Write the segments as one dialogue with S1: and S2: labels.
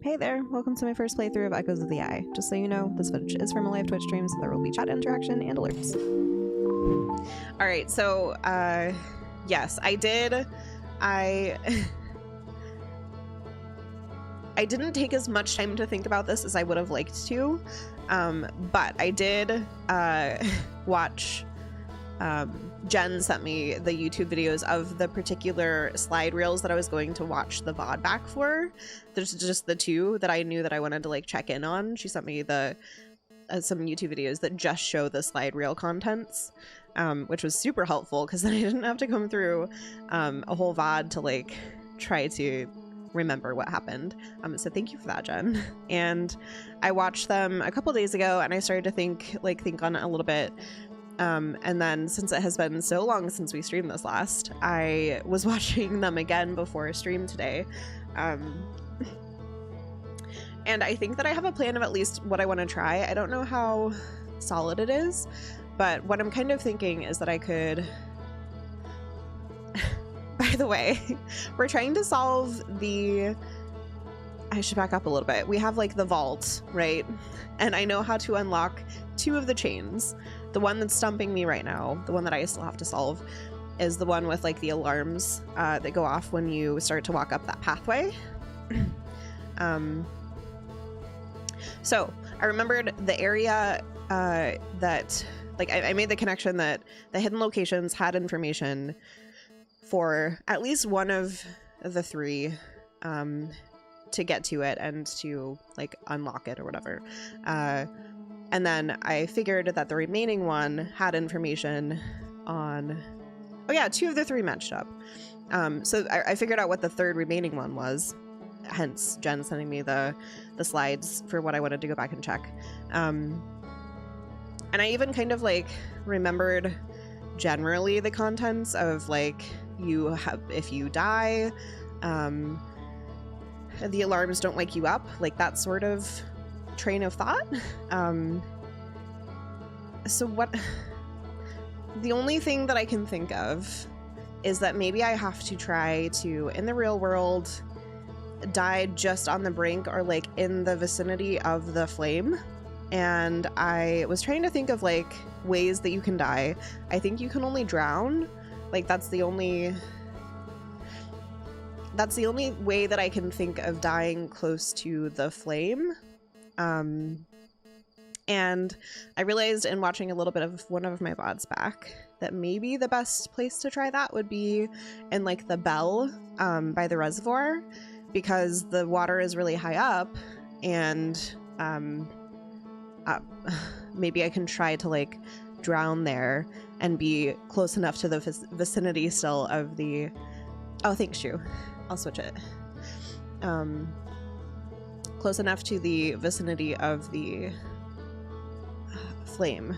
S1: Hey there, welcome to my first playthrough of Echoes of the Eye. Just so you know, this footage is from a live Twitch stream, so there will be chat interaction and alerts. Alright, so, yes, I did. I didn't take as much time to think about this as I would have liked to, but I did watch. Jen sent me the YouTube videos of the particular slide reels that I was going to watch the VOD back for. There's just the two that I knew that I wanted to like check in on. She sent me the some YouTube videos that just show the slide reel contents, which was super helpful because then I didn't have to come through a whole VOD to like try to remember what happened. So thank you for that, Jen. And I watched them a couple days ago and I started to think on it a little bit. And then since it has been so long since we streamed this last, I was watching them again before stream today. And I think that I have a plan of at least what I want to try. I don't know how solid it is, but what I'm kind of thinking is that I could... By the way, we're trying to solve the... I should back up a little bit. We have like the vault, right? And I know how to unlock 2 of the chains. The one that's stumping me right now, the one that I still have to solve, is the one with like the alarms that go off when you start to walk up that pathway. So I remembered the area that, like, I made the connection that the hidden locations had information for at least one of the 3 to get to it and to like unlock it or whatever. And then I figured that the remaining one had information on... Oh yeah, 2 of the 3 matched up. So I figured out what the 3rd remaining one was. Hence, Jen sending me the slides for what I wanted to go back and check. And I even kind of like remembered generally the contents of like, if you die, the alarms don't wake you up. Like that sort of train of thought. So what the only thing that I can think of is that maybe I have to try to, in the real world, die just on the brink or like in the vicinity of the flame. And I was trying to think of like ways that you can die. I think you can only drown. Like that's the only way that I can think of dying close to the flame. And I realized in watching a little bit of one of my VODs back that maybe the best place to try that would be in like the bell by the reservoir, because the water is really high up, and maybe I can try to like drown there and be close enough to the vicinity still of the... Oh, thanks, Shu. I'll switch it. Close enough to the vicinity of the flame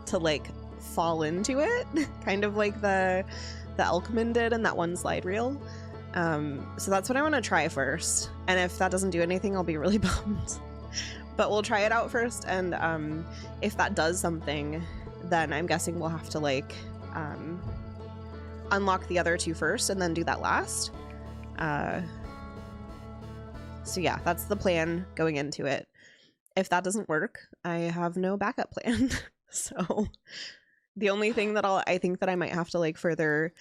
S1: to like fall into it, kind of like the Elkman did in that one slide reel. So that's what I want to try first, and if that doesn't do anything, I'll be really bummed. But we'll try it out first, and if that does something, then I'm guessing we'll have to like unlock the other 2 first and then do that last. So yeah, that's the plan going into it. If that doesn't work, I have no backup plan. So the only thing that I think that I might have to like further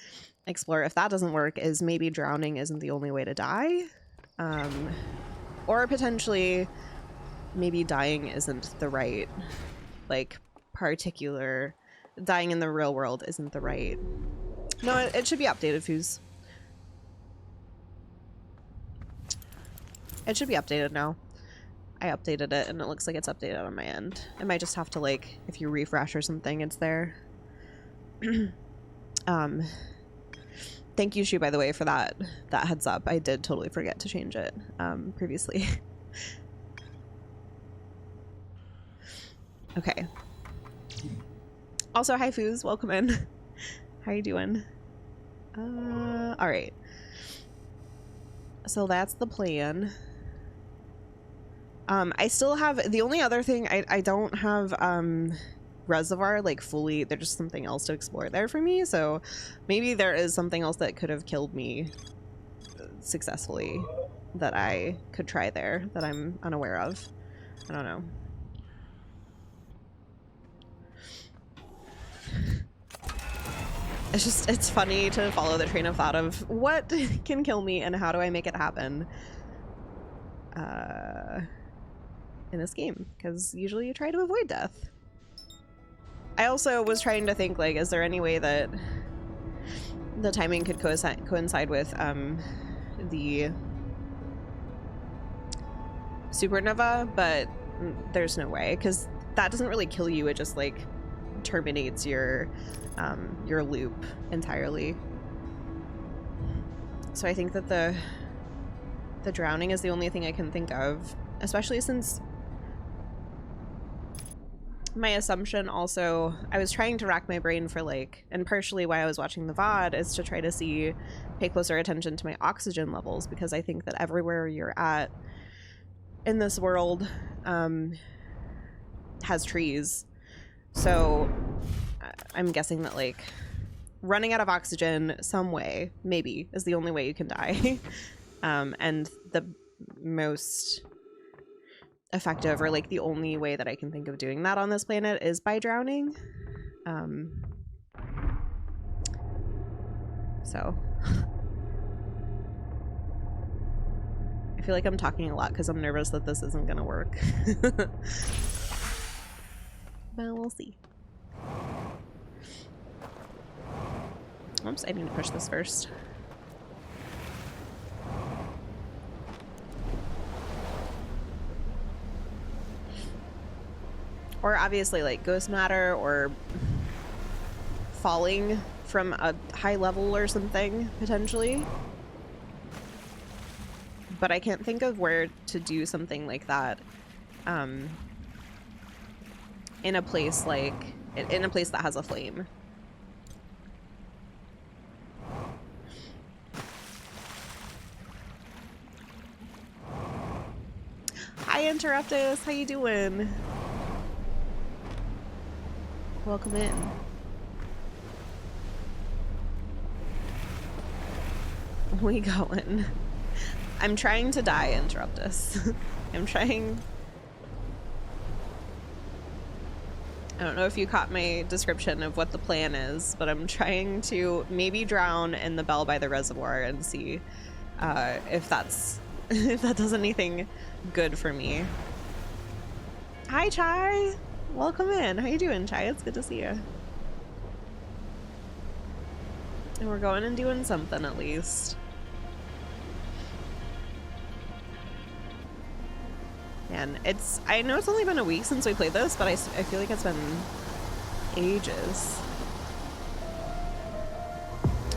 S1: explore if that doesn't work is maybe drowning isn't the only way to die. Or potentially maybe dying isn't the right, like particular, dying in the real world isn't the right. No, it should be updated, Fuse. It should be updated now. I updated it and it looks like it's updated on my end. I might just have to like, if you refresh or something, it's there. Thank you, Shu, by the way, for that heads up. I did totally forget to change it previously. Okay. Also, hi Foos, welcome in. How you doing? All right. So that's the plan. I still have, the only other thing, I don't have reservoir like fully, there's just something else to explore there for me, so maybe there is something else that could have killed me successfully that I could try there that I'm unaware of. I don't know. It's just, it's funny to follow the train of thought of what can kill me and how do I make it happen in this game, because usually you try to avoid death. I also was trying to think, like, is there any way that the timing could coincide with the supernova, but there's no way, because that doesn't really kill you, it just like terminates your loop entirely. So I think that the drowning is the only thing I can think of, especially since my assumption also, I was trying to rack my brain for like, and partially why I was watching the VOD is to try to pay closer attention to my oxygen levels, because I think that everywhere you're at in this world has trees. So I'm guessing that like running out of oxygen some way, maybe, is the only way you can die. And the most effective, or like the only way that I can think of doing that on this planet, is by drowning. So I feel like I'm talking a lot because I'm nervous that this isn't gonna work. But we'll see. Oops, I need to push this first. Or obviously like ghost matter or falling from a high level or something, potentially. But I can't think of where to do something like that in a place like, in a place that has a flame. Hi Interruptus, how you doing? Welcome in. We going. I'm trying to die, Interruptus. I'm trying. I don't know if you caught my description of what the plan is, but I'm trying to maybe drown in the bell by the reservoir and see if that's if that does anything good for me. Hi Chai, welcome in. How you doing, Chai? It's good to see you. And we're going and doing something at least. And I know it's only been a week since we played this, but I feel like it's been ages.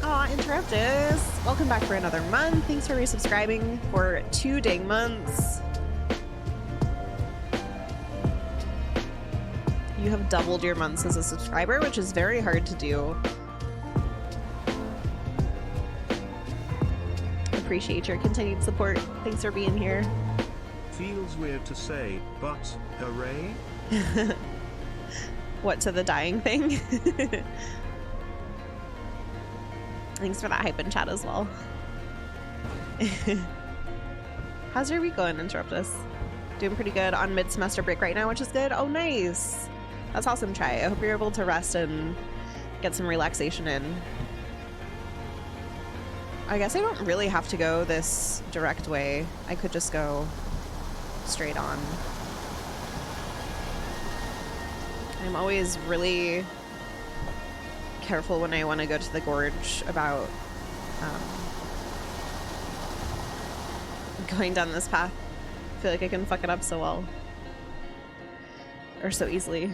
S1: Aw, Interruptus! Welcome back for another month. Thanks for resubscribing for 2 dang months. You have doubled your months as a subscriber, which is very hard to do. Appreciate your continued support. Thanks for being here.
S2: Feels weird to say, but hooray?
S1: What, to the dying thing? Thanks for that hype in chat as well. How's your week going, Interruptus? Doing pretty good on mid-semester break right now, which is good. Oh, nice. That's awesome, Chai. I hope you're able to rest and get some relaxation in. I guess I don't really have to go this direct way. I could just go straight on. I'm always really careful when I want to go to the gorge about going down this path. I feel like I can fuck it up so well. Or so easily.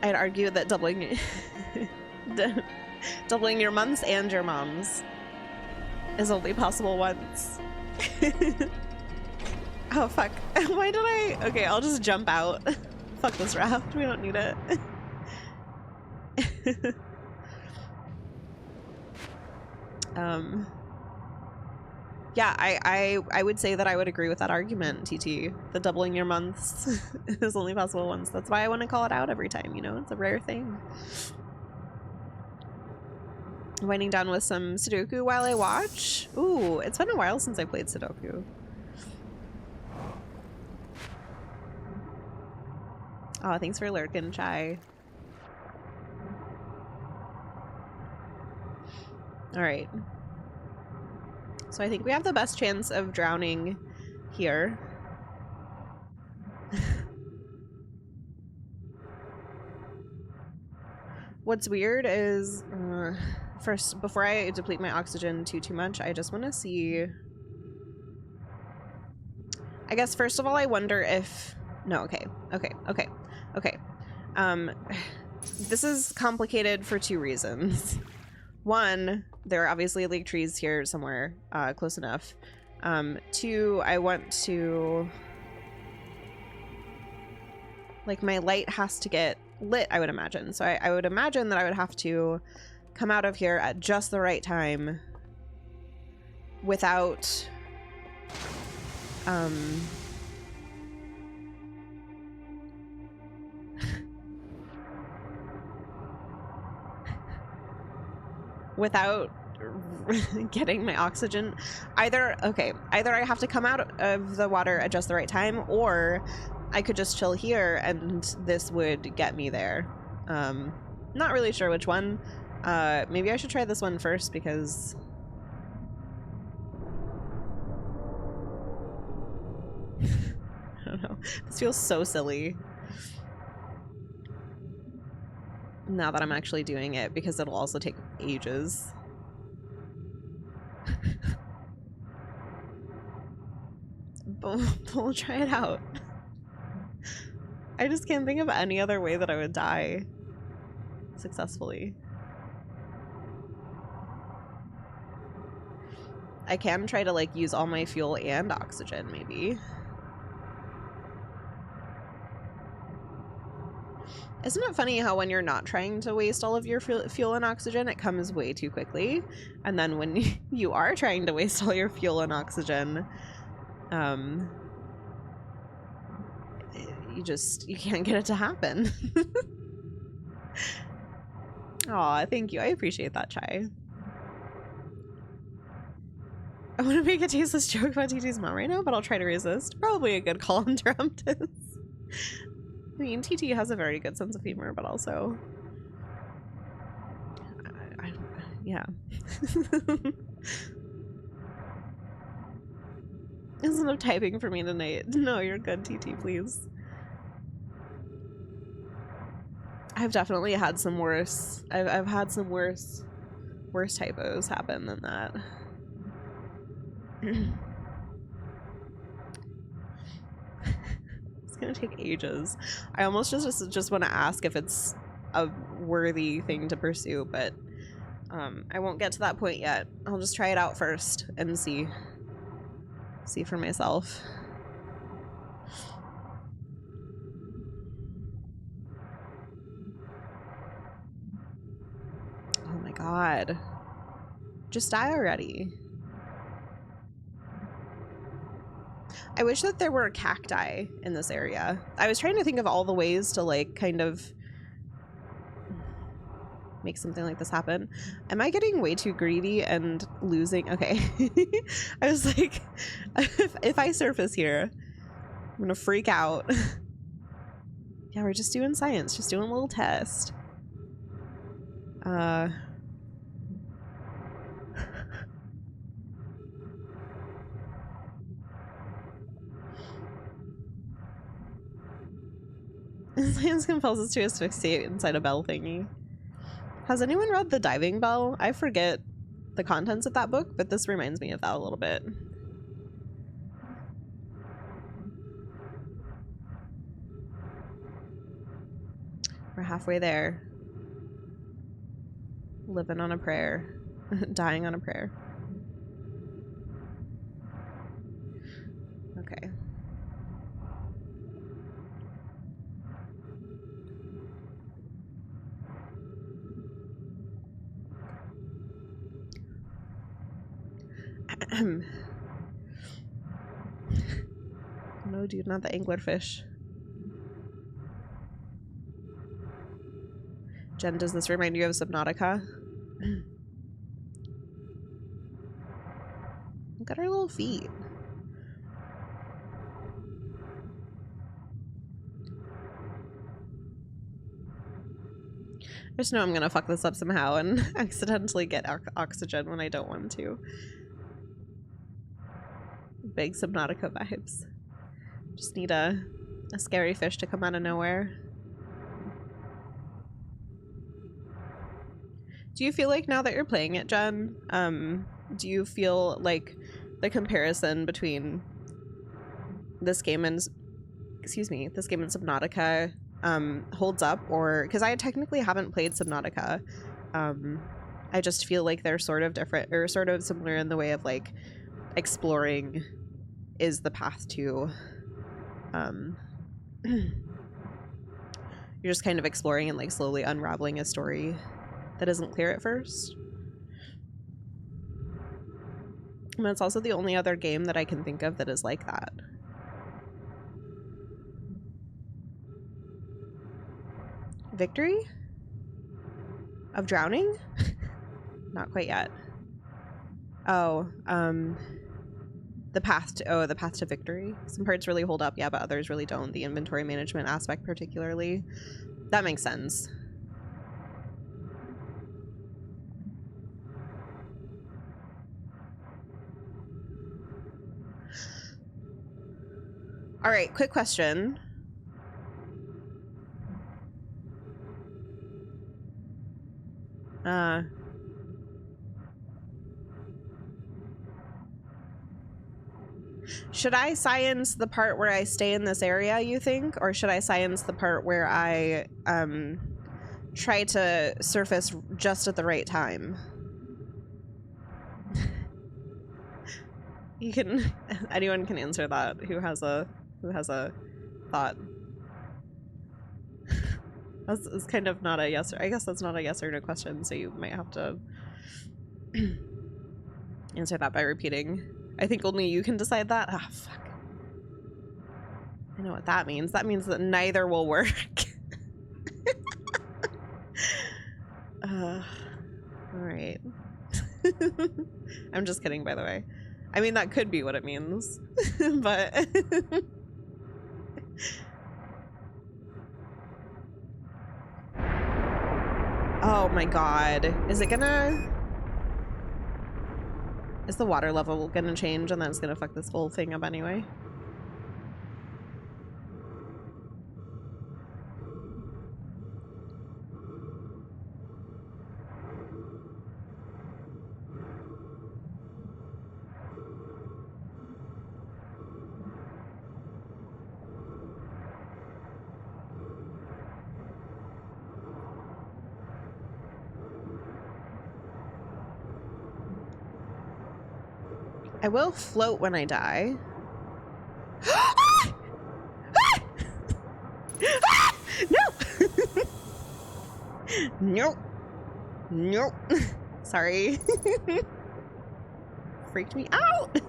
S1: I'd argue that doubling doubling your months and your moms is only possible once. Oh fuck. Why did I? Okay, I'll just jump out. Fuck this raft. We don't need it. Yeah, I would say that I would agree with that argument, TT. The doubling your months is only possible once. That's why I want to call it out every time, you know? It's a rare thing. Winding down with some Sudoku while I watch. Ooh, it's been a while since I played Sudoku. Oh, thanks for lurking, Chai. All right. So I think we have the best chance of drowning here. What's weird is, first, before I deplete my oxygen too much, I just want to see... I guess, first of all, I wonder if... No, okay. This is complicated for two reasons. One, there are obviously like trees here somewhere, close enough. Two, I want to... Like, my light has to get lit, I would imagine. So I would imagine that I would have to come out of here at just the right time without... without getting my oxygen. Either I have to come out of the water at just the right time, or I could just chill here and this would get me there. Not really sure which one. Maybe I should try this one first because... I don't know. This feels so silly now that I'm actually doing it, because it'll also take ages. But we'll try it out. I just can't think of any other way that I would die successfully. I can try to like use all my fuel and oxygen maybe. Isn't it funny how when you're not trying to waste all of your fuel and oxygen, it comes way too quickly? And then when you are trying to waste all your fuel and oxygen, you can't get it to happen. Aw, thank you. I appreciate that, Chai. I want to make a tasteless joke about TT's mom right now, but I'll try to resist. Probably a good call on Interruptus. I mean, TT has a very good sense of humor, but also... yeah. Isn't enough typing for me tonight. No, you're good, TT, please. I've definitely had some worse... I've had some worse typos happen than that. It's gonna take ages. I almost just want to ask if it's a worthy thing to pursue, but I won't get to that point yet. I'll just try it out first and see for myself. Oh my god. Just die already. I wish that there were cacti in this area. I was trying to think of all the ways to like kind of make something like this happen. Am I getting way too greedy and losing? Okay. I was like, if I surface here, I'm gonna freak out. Yeah, we're just doing science, just doing a little test. Science compels us to asphyxiate inside a bell thingy. Has anyone read The Diving Bell? I forget the contents of that book, but this reminds me of that a little bit. We're halfway there. Living on a prayer. Dying on a prayer. Okay. No, dude, not the anglerfish. Jen, does this remind you of Subnautica? Look at her little feet. I just know I'm gonna fuck this up somehow and accidentally get oxygen when I don't want to. Big Subnautica vibes. Just need a scary fish to come out of nowhere. Do you feel like now that you're playing it, Jen, do you feel like the comparison between this game and, this game and Subnautica holds up? Or, because I technically haven't played Subnautica, I just feel like they're sort of different, or sort of similar in the way of like exploring is the path to, you're just kind of exploring and like slowly unraveling a story that isn't clear at first. And it's also the only other game that I can think of that is like that. Victory? Of drowning? Not quite yet. Oh, the path to victory. Some parts really hold up, yeah, but others really don't. The inventory management aspect particularly. That makes sense. All right, quick question. Should I science the part where I stay in this area, you think? Or should I science the part where I try to surface just at the right time? You can, anyone can answer that who has a thought. That's kind of not a yes, or I guess that's not a yes or no question, so you might have to answer that by repeating. I think only you can decide that. Ah, fuck. I know what that means. That means that neither will work. All right. I'm just kidding, by the way. I mean, that could be what it means, but oh my god. Is the water level gonna change and then it's gonna fuck this whole thing up anyway? I will float when I die. No! Nope. Nope. Sorry. Freaked me out.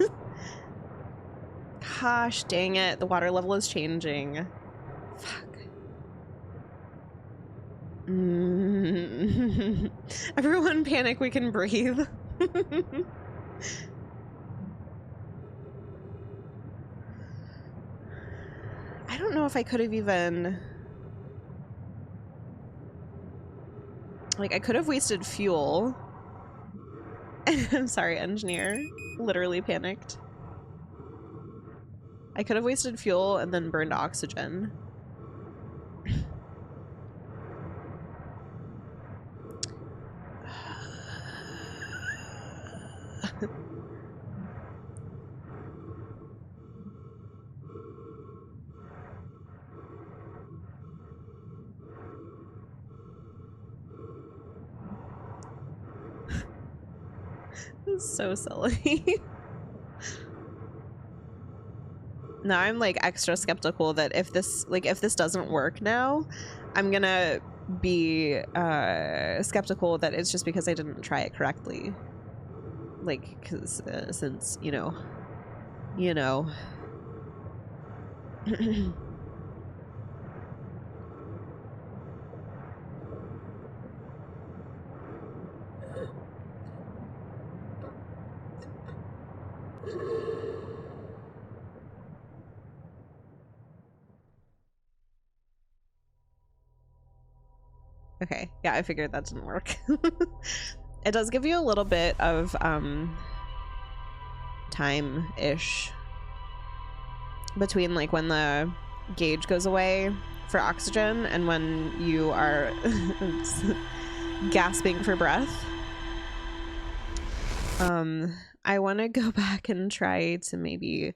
S1: Gosh dang it. The water level is changing. Fuck. Everyone panic, we can breathe. I don't know if I could have even... Like, I could have wasted fuel. I'm sorry, engineer. Literally panicked. I could have wasted fuel and then burned oxygen. So silly. Now I'm like extra skeptical that if this doesn't work now, I'm gonna be skeptical that it's just because I didn't try it correctly. Like, cause since you know Okay, yeah, I figured that didn't work. It does give you a little bit of time-ish between like when the gauge goes away for oxygen and when you are gasping for breath. I want to go back and try to maybe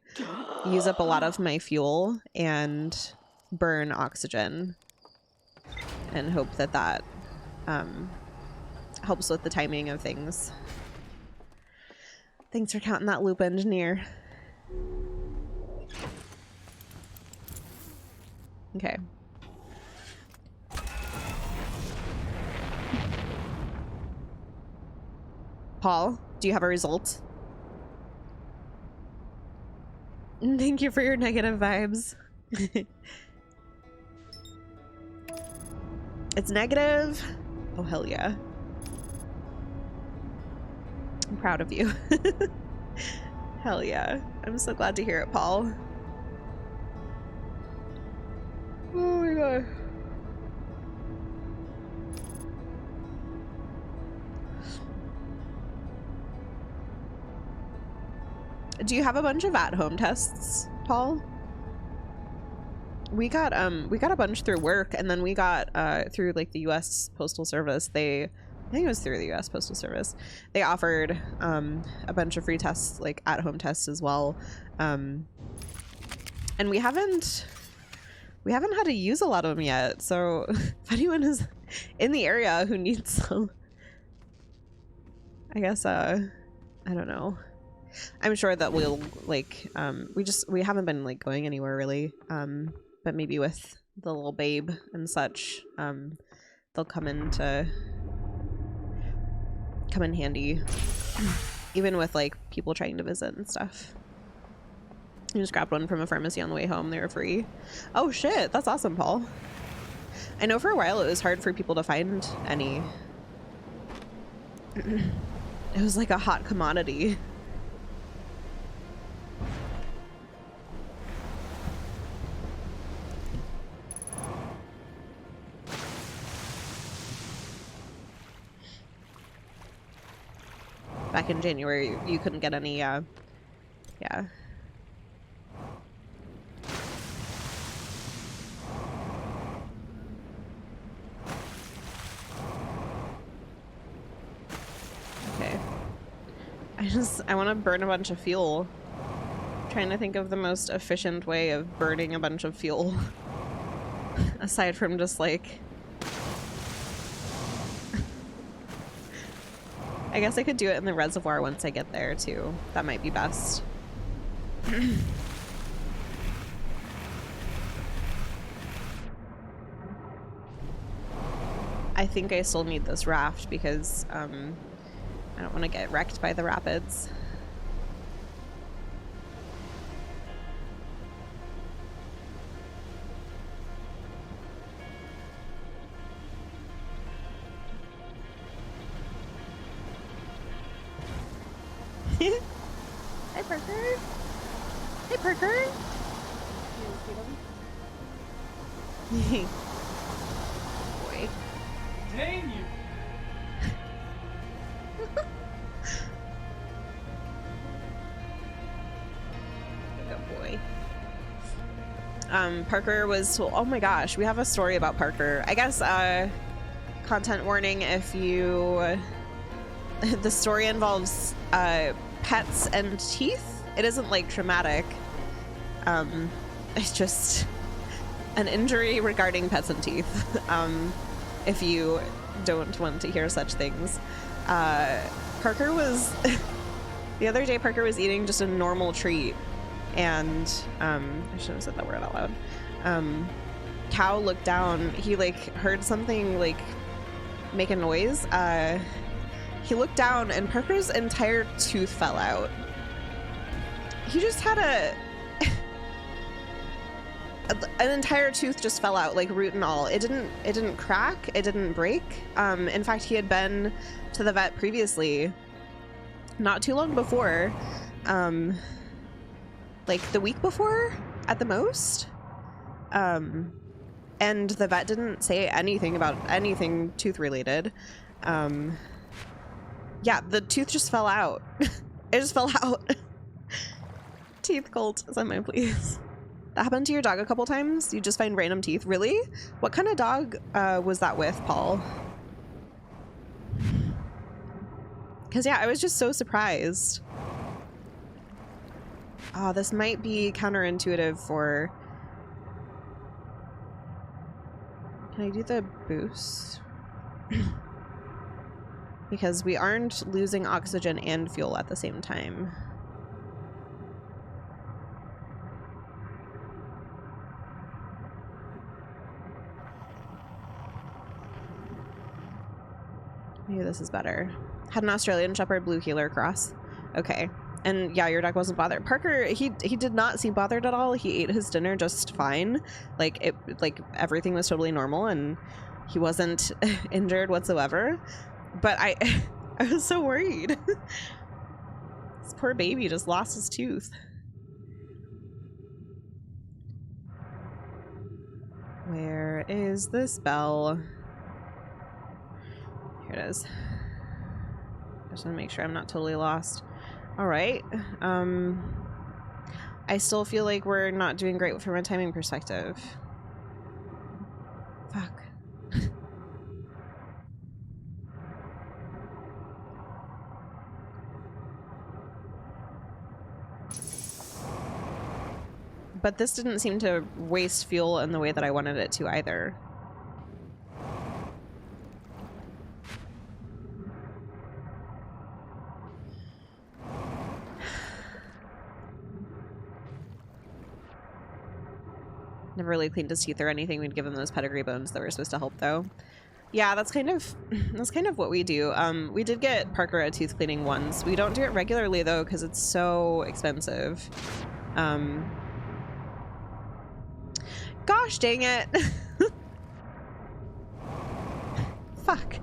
S1: use up a lot of my fuel and burn oxygen and hope that that helps with the timing of things. Thanks for counting that loop, engineer. Okay. Paul, do you have a result? Thank you for your negative vibes. It's negative. Oh, hell yeah. I'm proud of you. Hell yeah. I'm so glad to hear it, Paul. Oh my god. Do you have a bunch of at-home tests, Paul? We got a bunch through work, and then we got through like the US Postal Service. I think it was through the US Postal Service. They offered a bunch of free tests, like at-home tests as well. And we haven't had to use a lot of them yet. So if anyone is in the area who needs some, I guess I don't know. I'm sure that we'll like we haven't been like going anywhere really, but maybe with the little babe and such, they'll come in handy, even with like people trying to visit and stuff. I just grabbed one from a pharmacy on the way home. They were free. Oh shit, that's awesome, Paul. I know for a while it was hard for people to find any. It was like a hot commodity. Back in January, you couldn't get any, yeah. Okay. I want to burn a bunch of fuel. I'm trying to think of the most efficient way of burning a bunch of fuel. Aside from just like... I guess I could do it in the reservoir once I get there too. That might be best. I think I still need this raft because I don't want to get wrecked by the rapids. Hi, Parker. Hey, Parker. Boy.
S3: Dang you.
S1: Good boy. Parker was, oh my gosh, we have a story about Parker. I guess, content warning if you, the story involves, pets and teeth. It isn't like traumatic. It's just an injury regarding pets and teeth. If you don't want to hear such things. Parker was, the other day Parker was eating just a normal treat and, I shouldn't have said that word out loud. Cow looked down, he like heard something like make a noise. He looked down and Parker's entire tooth fell out. He just had an entire tooth just fell out, like root and all. It didn't crack, it didn't break. In fact, he had been to the vet previously, not too long before, like the week before at the most. And the vet didn't say anything about anything tooth related. Yeah, the tooth just fell out. It just fell out. Teeth cult, send mine please. That happened to your dog a couple times? You just find random teeth? Really? What kind of dog was that with, Paul? Because yeah, I was just so surprised. Oh, this might be counterintuitive for... Can I do the boost? Because we aren't losing oxygen and fuel at the same time. Maybe this is better. Had an Australian Shepherd Blue Heeler cross. Okay. And yeah, your dog wasn't bothered. Parker, he did not seem bothered at all. He ate his dinner just fine. Like everything was totally normal and he wasn't injured whatsoever. But I was so worried. This poor baby just lost his tooth. Where is this bell? Here it is. I just want to make sure I'm not totally lost. All right. I still feel like we're not doing great from a timing perspective. Fuck. But this didn't seem to waste fuel in the way that I wanted it to either. Never really cleaned his teeth or anything. We'd give him those pedigree bones that were supposed to help though. Yeah, that's kind of what we do. We did get Parker a tooth cleaning once. We don't do it regularly though because it's so expensive. Gosh dang it. Fuck.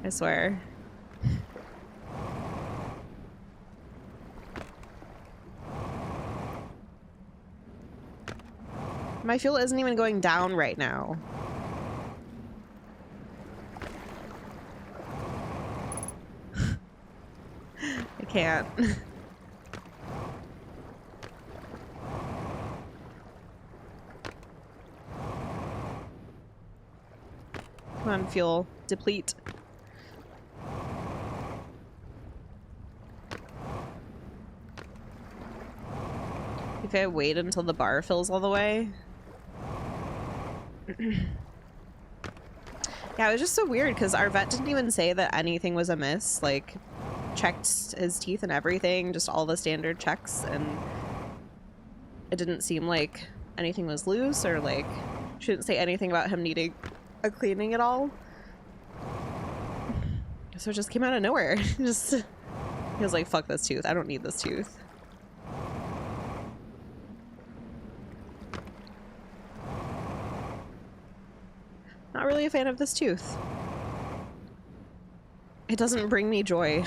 S1: I swear. My fuel isn't even going down right now. I can't. Come on, fuel. Deplete. If I wait until the bar fills all the way. Yeah, it was just so weird because our vet didn't even say that anything was amiss. Like, checked his teeth and everything, just all the standard checks, and it didn't seem like anything was loose or like she didn't say anything about him needing a cleaning at all. So it just came out of nowhere. Just he was like, fuck this tooth. I don't need this tooth. Not really a fan of this tooth. It doesn't bring me joy.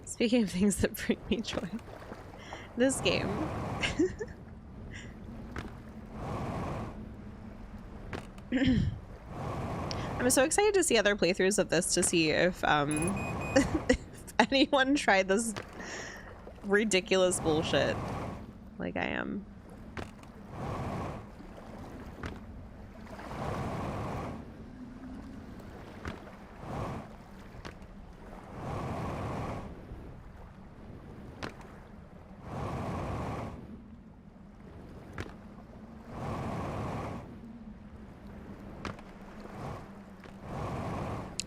S1: Speaking of things that bring me joy, this game. I'm so excited to see other playthroughs of this to see if if anyone tried this ridiculous bullshit like I am.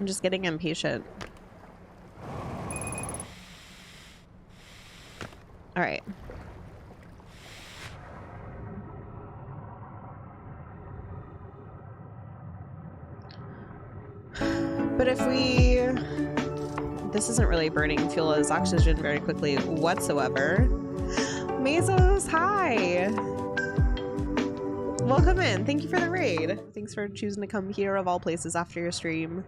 S1: I'm just getting impatient. All right. But if we... This isn't really burning fuel as oxygen very quickly whatsoever. Mesos, hi! Welcome in. Thank you for the raid. Thanks for choosing to come here of all places after your stream.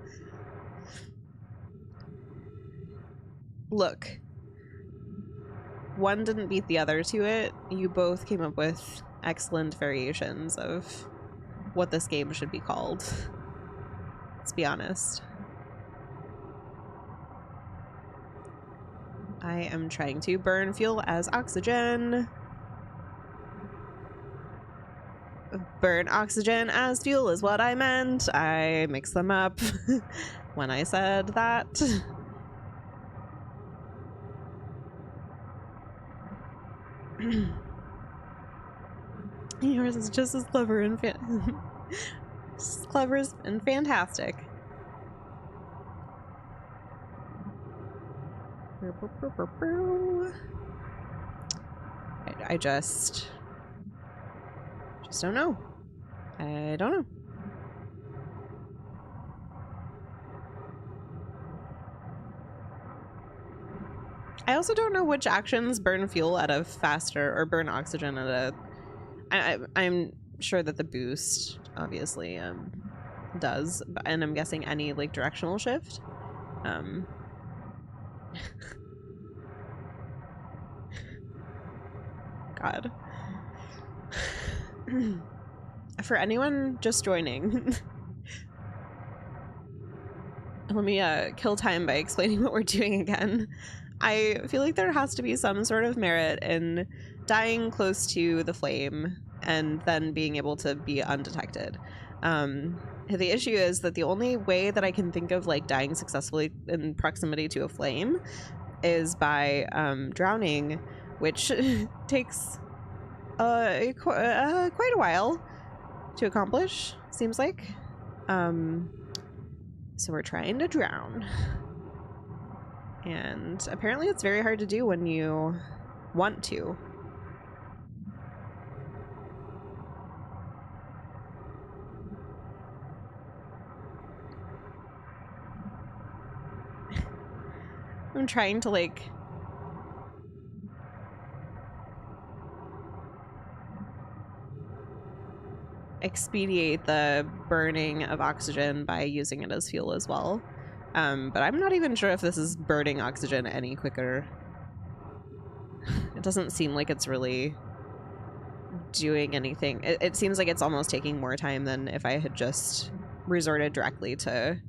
S1: Look. One didn't beat the other to it. You both came up with excellent variations of what this game should be called. Let's be honest. I am trying to burn fuel as oxygen. Burn oxygen as fuel is what I meant. I mixed them up when I said that. Yours is just as clever and clever and fantastic. I just don't know. I don't know. I also don't know which actions burn fuel at a faster or burn oxygen at a. I'm sure that the boost obviously does, and I'm guessing any like directional shift. God. For anyone just joining, let me kill time by explaining what we're doing again. I feel like there has to be some sort of merit in dying close to the flame and then being able to be undetected. The issue is that the only way that I can think of like dying successfully in proximity to a flame is by drowning, which takes quite a while to accomplish, seems like. So we're trying to drown. And apparently it's very hard to do when you want to. I'm trying to like expedite the burning of oxygen by using it as fuel as well. But I'm not even sure if this is burning oxygen any quicker. It doesn't seem like it's really doing anything. It seems like it's almost taking more time than if I had just resorted directly to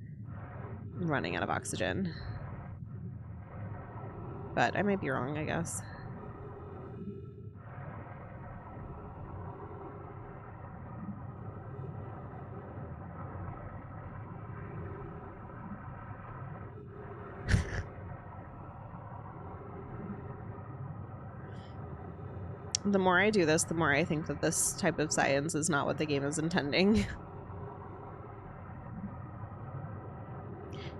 S1: running out of oxygen. But I might be wrong, I guess. The more I do this, the more I think that this type of science is not what the game is intending.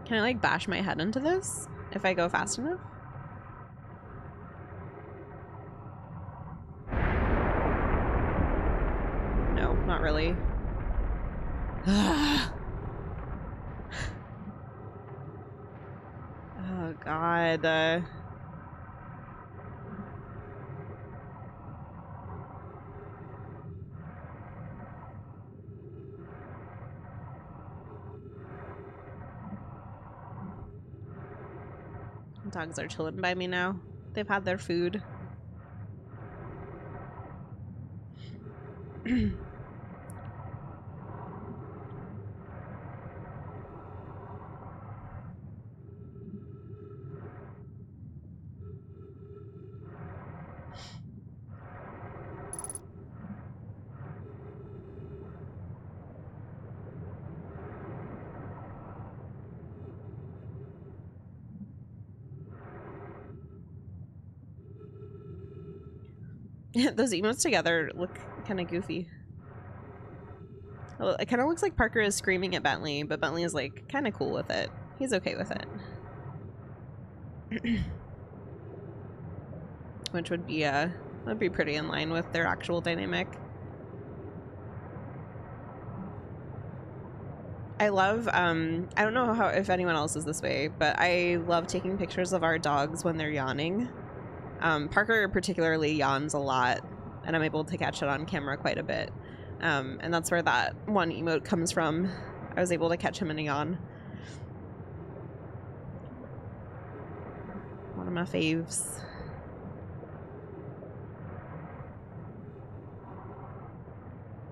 S1: Can I like bash my head into this if I go fast enough? No, not really. Oh God. Dogs are chilling by me now. They've had their food. Those emotes together look kind of goofy. Well, it kind of looks like Parker is screaming at Bentley, but Bentley is like kind of cool with it. He's okay with it. Which would be pretty in line with their actual dynamic. I love I don't know how if anyone else is this way, but I love taking pictures of our dogs when they're yawning. Parker particularly yawns a lot, and I'm able to catch it on camera quite a bit. And that's where that one emote comes from. I was able to catch him in a yawn. One of my faves.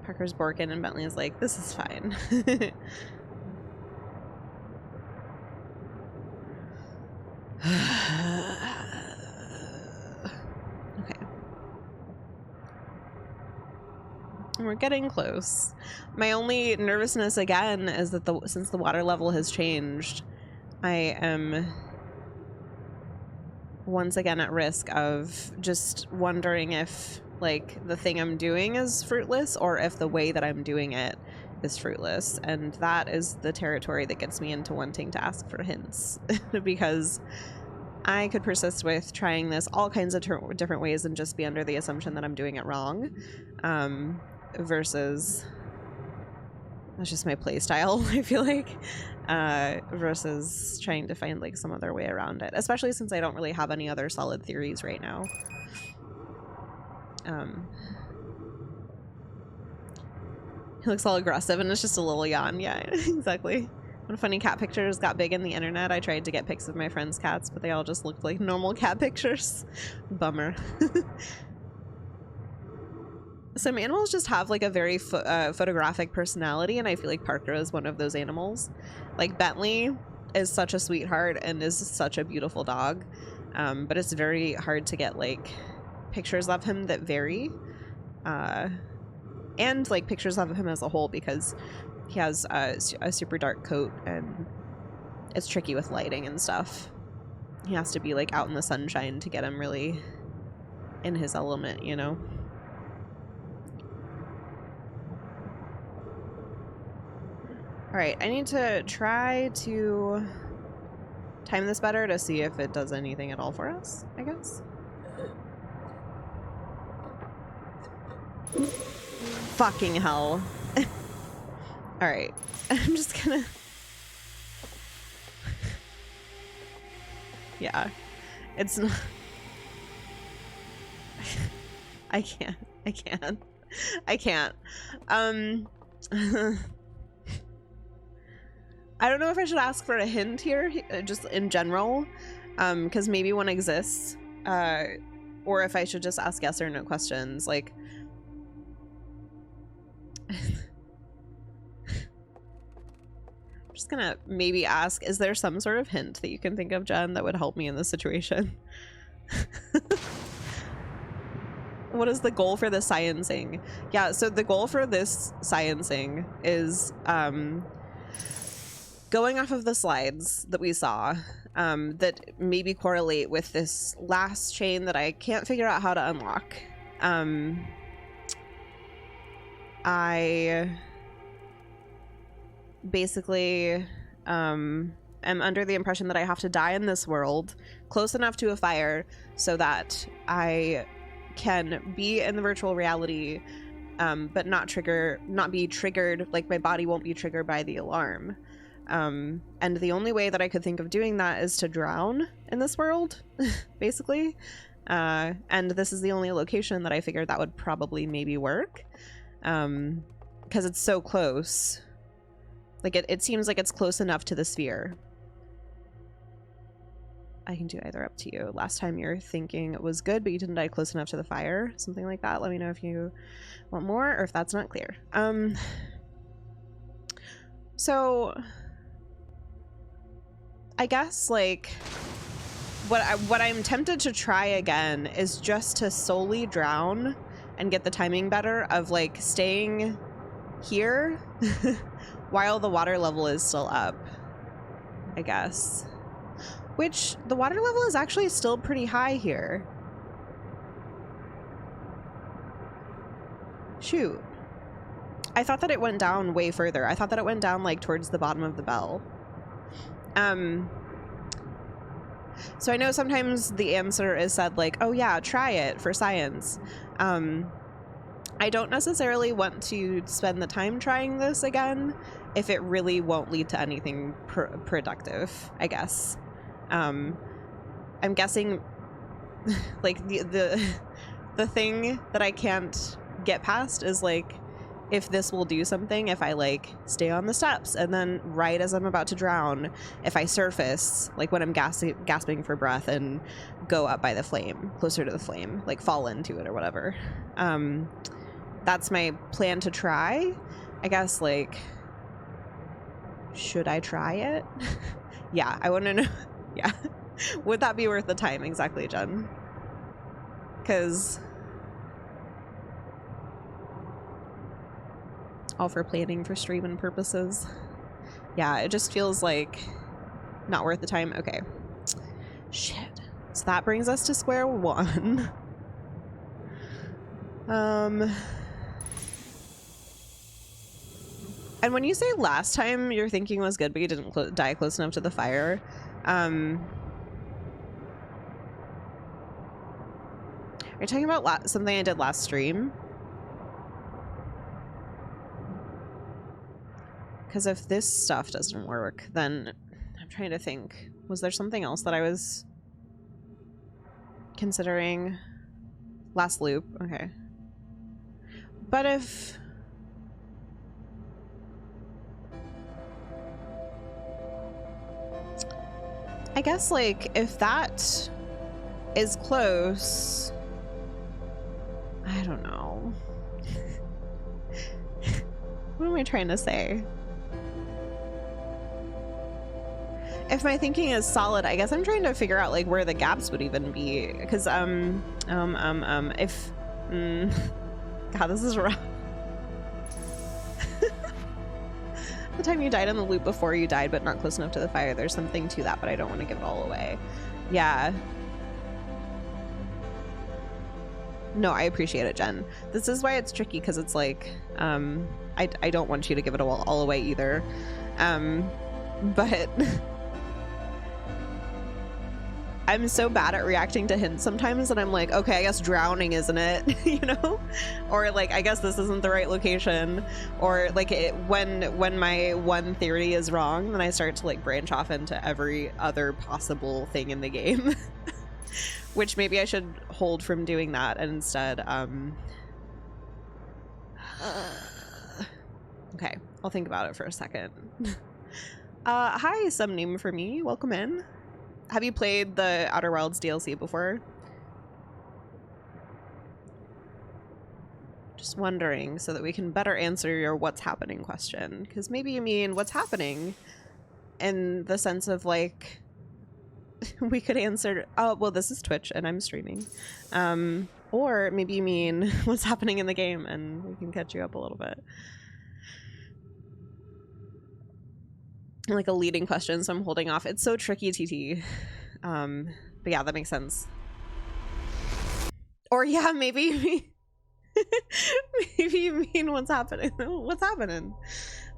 S1: Parker's Borkin and Bentley is like, this is fine. Okay. We're getting close. My only nervousness again is that since the water level has changed, I am once again at risk of just wondering if like the thing I'm doing is fruitless or if the way that I'm doing it is fruitless. And that is the territory that gets me into wanting to ask for hints because I could persist with trying this all kinds of different ways and just be under the assumption that I'm doing it wrong, versus that's just my play style, I feel like, versus trying to find like some other way around it, especially since I don't really have any other solid theories right now. He looks all aggressive and it's just a little yawn. Yeah, exactly. When funny cat pictures got big in the internet, I tried to get pics of my friends' cats, but they all just looked like normal cat pictures. Bummer. Some animals just have like a very photographic personality, and I feel like Parker is one of those animals. Like Bentley is such a sweetheart and is such a beautiful dog, but it's very hard to get like pictures of him that vary, and like pictures of him as a whole, because he has a super dark coat and it's tricky with lighting and stuff. He has to be like out in the sunshine to get him really in his element, you know? All right, I need to try to time this better to see if it does anything at all for us, I guess. Fucking hell. All right, I'm just gonna... Yeah, it's not... I can't. I don't know if I should ask for a hint here, just in general, because maybe one exists, or if I should just ask yes or no questions, like... I'm just gonna maybe ask, is there some sort of hint that you can think of, Jen, that would help me in this situation? What is the goal for the sciencing? Yeah, so the goal for this sciencing is going off of the slides that we saw that maybe correlate with this last chain that I can't figure out how to unlock. I basically am under the impression that I have to die in this world close enough to a fire so that I can be in the virtual reality, but not be triggered, like my body won't be triggered by the alarm. And the only way that I could think of doing that is to drown in this world, basically. And this is the only location that I figured that would probably maybe work, because it's so close. Like it seems like it's close enough to the sphere. I can do either, up to you. Last time your thinking was good, but you didn't die close enough to the fire. Something like that. Let me know if you want more or if that's not clear. So I guess like what I'm tempted to try again is just to solely drown and get the timing better of like staying here while the water level is still up, I guess. Which the water level is actually still pretty high here. Shoot. I thought that it went down way further. I thought that it went down like towards the bottom of the bell. So I know sometimes the answer is said like, oh yeah, try it for science. I don't necessarily want to spend the time trying this again if it really won't lead to anything productive, I guess. I'm guessing like the thing that I can't get past is like, if this will do something if I like stay on the steps and then right as I'm about to drown, if I surface, like when I'm gasping for breath and go up by the flame, closer to the flame, like fall into it or whatever. That's my plan to try. I guess, like, should I try it? Yeah, I want to know. Yeah. Would that be worth the time? Exactly, Jen. Because all for planning for streaming purposes. Yeah, it just feels like not worth the time. Okay. Shit. So that brings us to square one. And when you say last time your thinking was good but you didn't die close enough to the fire, are you talking about something I did last stream? Because if this stuff doesn't work, then I'm trying to think. Was there something else that I was considering? Last loop, okay. But if... I guess, like, if that is close... I don't know. What am I trying to say? If my thinking is solid, I guess I'm trying to figure out, like, where the gaps would even be. Because, if... God, this is rough. The time you died in the loop before you died, but not close enough to the fire, there's something to that, but I don't want to give it all away. Yeah. No, I appreciate it, Jen. This is why it's tricky, because it's like, I don't want you to give it all away either. But I'm so bad at reacting to hints sometimes, and I'm like, okay, I guess drowning, isn't it? You know? Or like, I guess this isn't the right location. Or like, when my one theory is wrong, then I start to like branch off into every other possible thing in the game. Which maybe I should hold from doing that and instead, okay, I'll think about it for a second. Hi, some name for me. Welcome in. Have you played the Outer Worlds DLC before? Just wondering so that we can better answer your what's happening question. Because maybe you mean what's happening in the sense of like, we could answer, oh, well, this is Twitch and I'm streaming. Or maybe you mean what's happening in the game and we can catch you up a little bit. Like a leading question, so I'm holding off. It's so tricky, TT. But yeah, that makes sense. Or yeah, maybe maybe you mean what's happening. What's happening?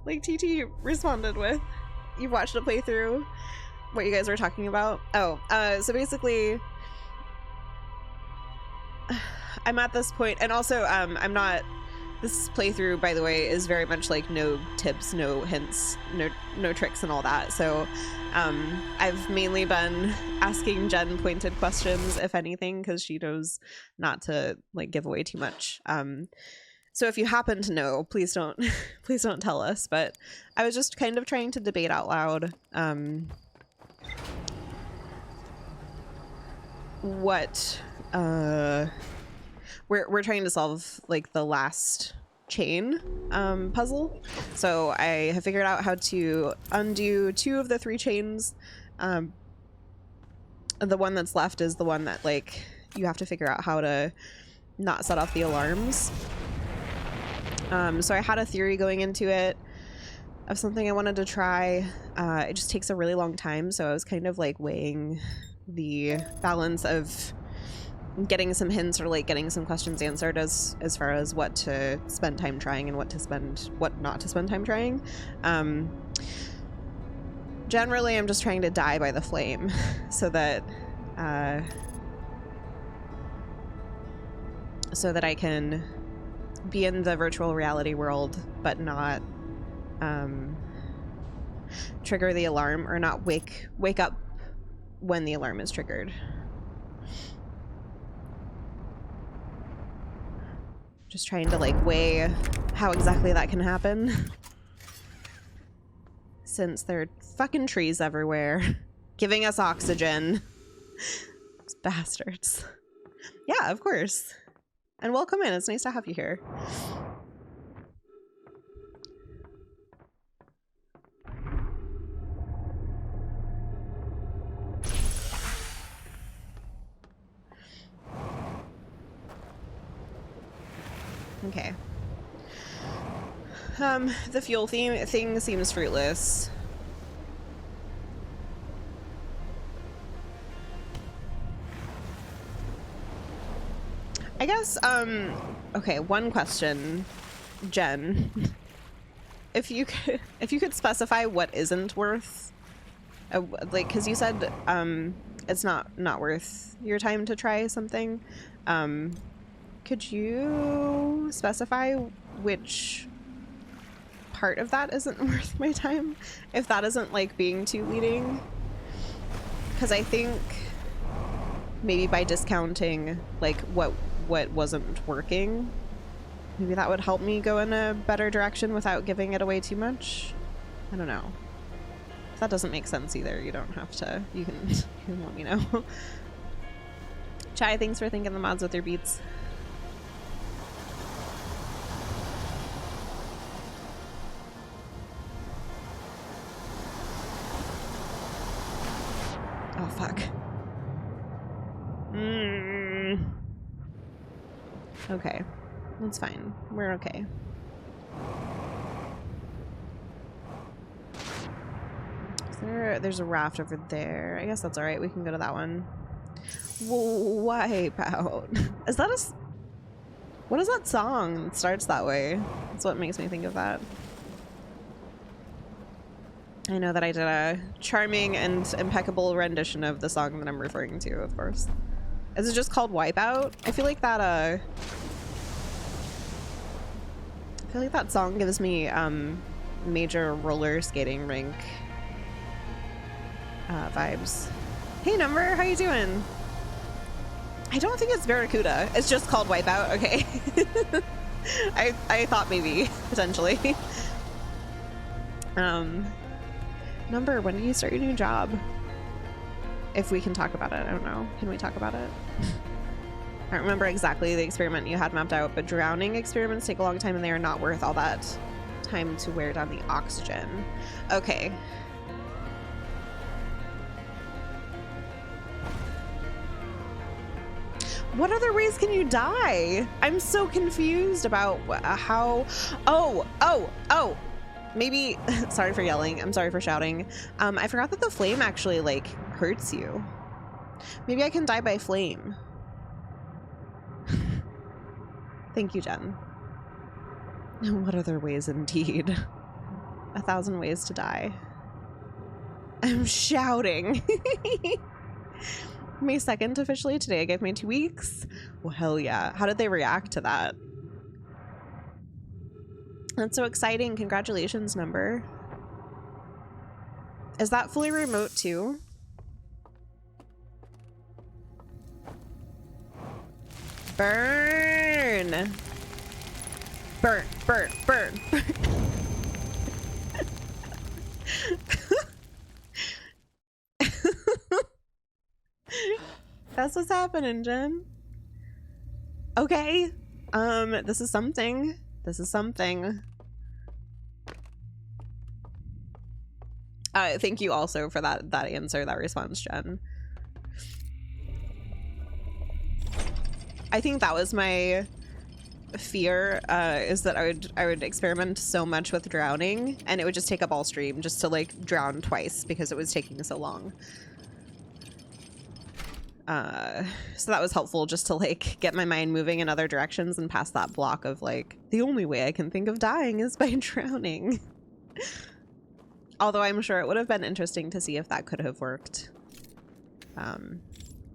S1: Like TT responded with, you've watched a playthrough, what you guys were talking about. Oh, so basically I'm at this point, and also I'm not, this playthrough, by the way, is very much like no tips, no hints, no tricks and all that. So I've mainly been asking Jen pointed questions, if anything, because she knows not to like give away too much. So if you happen to know, please don't tell us. But I was just kind of trying to debate out loud what we're trying to solve, like the last chain puzzle. So I have figured out how to undo 2 of the 3 chains. The one that's left is the one that like you have to figure out how to not set off the alarms. So I had a theory going into it of something I wanted to try. It just takes a really long time, so I was kind of like weighing the balance of getting some hints or like getting some questions answered as far as what to spend time trying and what not to spend time trying. Generally I'm just trying to die by the flame so that I can be in the virtual reality world but not trigger the alarm, or not wake up when the alarm is triggered. Just trying to like weigh how exactly that can happen. Since there are fucking trees everywhere, giving us oxygen. Those bastards. Yeah, of course. And welcome in. It's nice to have you here. Okay. The fuel thing seems fruitless. I guess, okay, one question, Jen. If you could specify what isn't worth, like, because you said, it's not worth your time to try something. Could you specify which part of that isn't worth my time? If that isn't like being too leading? Because I think maybe by discounting like what wasn't working, maybe that would help me go in a better direction without giving it away too much. I don't know. If that doesn't make sense either, you don't have to. You can let me know. Chai, thanks for thinking the mods with your beats. Oh, fuck. Okay. That's fine. We're okay. There's a raft over there. I guess that's alright. We can go to that one. Wipe out. Is that what is that song that starts that way? That's what makes me think of that. I know that I did a charming and impeccable rendition of the song that I'm referring to, of course. Is it just called Wipeout? I feel like that song gives me major roller skating rink vibes. Hey Number, how you doing? I don't think it's Barracuda. It's just called Wipeout. Okay. I thought maybe potentially. Number, when do you start your new job? If we can talk about it, I don't know. Can we talk about it? I don't remember exactly the experiment you had mapped out, but drowning experiments take a long time and they are not worth all that time to wear down the oxygen. Okay. What other ways can you die? I'm so confused about how... Oh! Maybe... Sorry for yelling. I'm sorry for shouting. I forgot that the flame actually, like, hurts you. Maybe I can die by flame. Thank you, Jen. What other ways indeed? 1,000 ways to die. I'm shouting. May 2nd officially. Today I gave my 2 weeks. Well, hell yeah. How did they react to that? That's so exciting. Congratulations, Number. Is that fully remote too? Burn! Burn, burn, burn, burn. That's what's happening, Jen. Okay. This is something. This is something. Thank you also for that answer, that response, Jen. I think that was my fear, is that I would experiment so much with drowning and it would just take up all stream just to like drown twice because it was taking so long. So that was helpful just to like get my mind moving in other directions and past that block of like, the only way I can think of dying is by drowning. Although I'm sure it would have been interesting to see if that could have worked.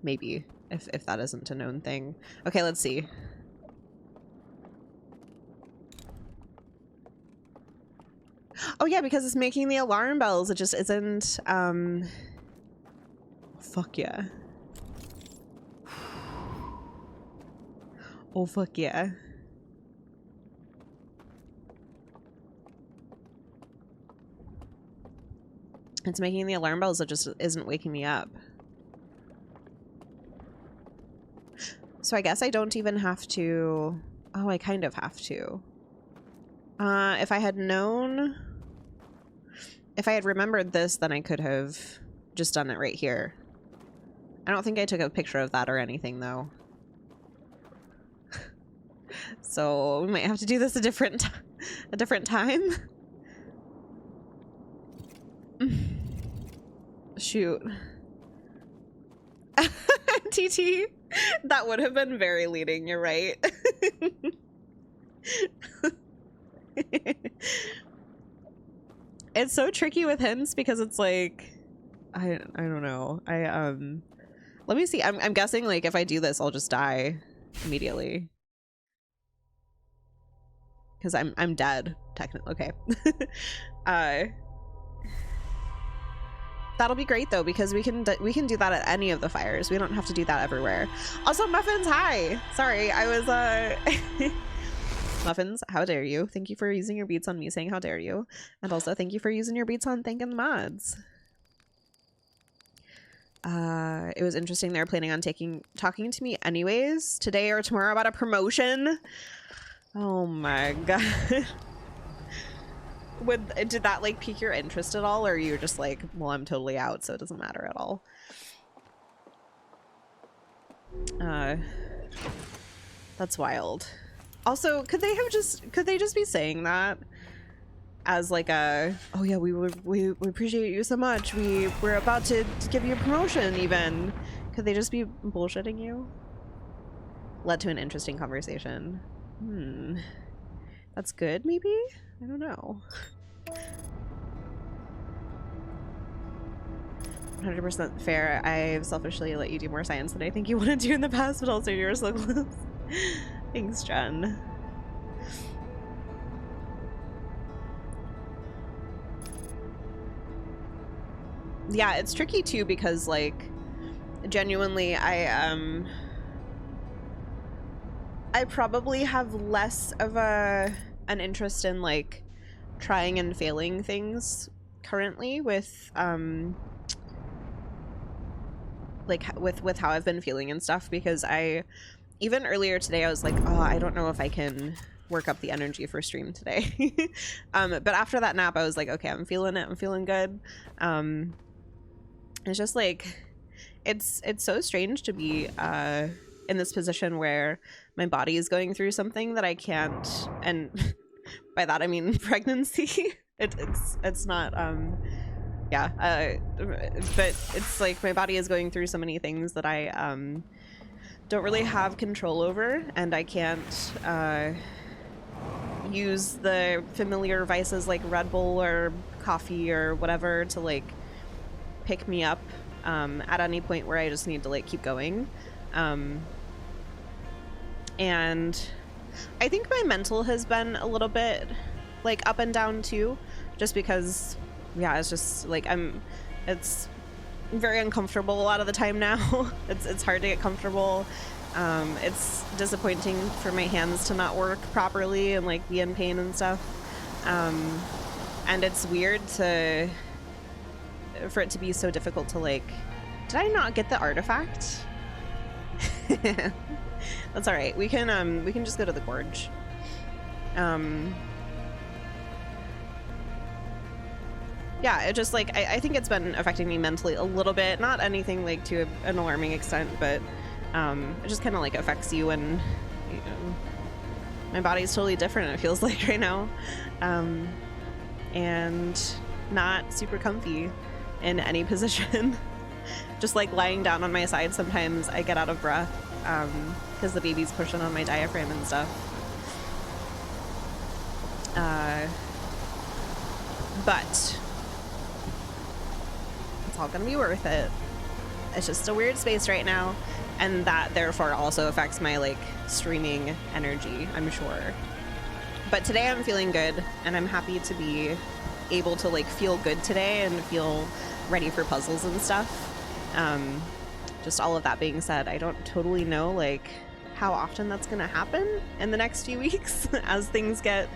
S1: Maybe, if that isn't a known thing. Okay, let's see. Oh yeah, because it's making the alarm bells. It just isn't, fuck yeah. Oh, fuck yeah. It's making the alarm bells. It just isn't waking me up. So I guess I don't even have to... Oh, I kind of have to. If I had known... If I had remembered this, then I could have just done it right here. I don't think I took a picture of that or anything, though. So we might have to do this a different time. Shoot. TT, that would have been very leading, you're right. It's so tricky with hints because it's like I don't know. Let me see. I'm guessing like if I do this I'll just die immediately. Cuz I'm dead technically. Okay. That'll be great though because we can do that at any of the fires. We don't have to do that everywhere. Also, Muffins, hi. Sorry, I was Muffins, how dare you? Thank you for using your beats on me saying how dare you. And also thank you for using your beats on thanking the mods. It was interesting they were planning on talking to me anyways today or tomorrow about a promotion. Oh my god. Did that like pique your interest at all, or you're just like, well, I'm totally out, so it doesn't matter at all? That's wild. Also, could they just be saying that as like a, oh yeah, we appreciate you so much, we're about to give you a promotion even. Could they just be bullshitting you? Led to an interesting conversation. That's good, maybe? I don't know. 100% fair. I've selfishly let you do more science than I think you wanted to in the past, but also you're so close. Thanks, Jen. Yeah, it's tricky too because like genuinely I probably have less of an interest in like trying and failing things currently with like with how I've been feeling and stuff, because even earlier today I was like, oh, I don't know if I can work up the energy for stream today. But after that nap I was like, okay, I'm feeling it, I'm feeling good. It's just like it's so strange to be in this position where my body is going through something that I can't, and by that I mean pregnancy. It's not yeah, but it's like my body is going through so many things that I don't really have control over, and I can't use the familiar vices like Red Bull or coffee or whatever to like pick me up at any point where I just need to like keep going. And I think my mental has been a little bit like up and down too, just because yeah, it's just like it's very uncomfortable a lot of the time now. It's hard to get comfortable. It's disappointing for my hands to not work properly and like be in pain and stuff. And it's weird for it to be so difficult to like, did I not get the artifact? That's all right. We can just go to the gorge. Yeah, it just like I think it's been affecting me mentally a little bit, not anything like to an alarming extent, but it just kind of like affects you, and you know, my body's totally different, it feels like right now, and not super comfy in any position. Just like lying down on my side sometimes I get out of breath because the baby's pushing on my diaphragm and stuff. But it's all gonna be worth it. It's just a weird space right now, and that therefore also affects my like streaming energy, I'm sure. But today I'm feeling good, and I'm happy to be able to like feel good today and feel ready for puzzles and stuff. Just all of that being said, I don't totally know like how often that's gonna happen in the next few weeks as things get,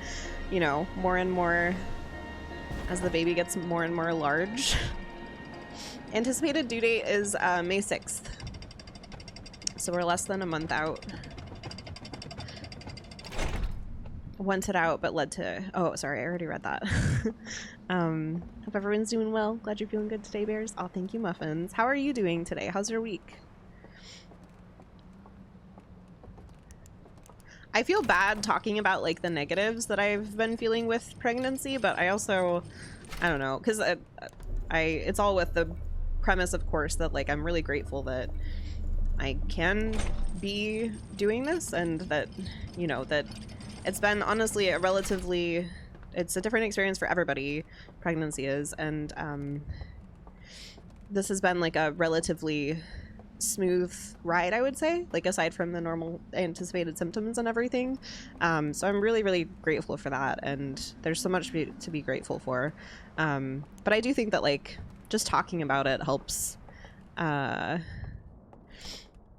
S1: you know, more and more as the baby gets more and more large. Anticipated due date is May 6th. So we're less than a month out. Wanted out, but led to... Oh, sorry, I already read that. Hope everyone's doing well. Glad you're feeling good today, Bears. Oh, thank you, Muffins. How are you doing today? How's your week? I feel bad talking about like the negatives that I've been feeling with pregnancy, but I also, I don't know, because it's all with the premise, of course, that like I'm really grateful that I can be doing this, and that, you know, that it's been honestly a relatively, it's a different experience for everybody, pregnancy is, and this has been like a relatively smooth ride, I would say, like aside from the normal anticipated symptoms and everything. So I'm really, really grateful for that, and there's so much to be grateful for. But I do think that like just talking about it helps.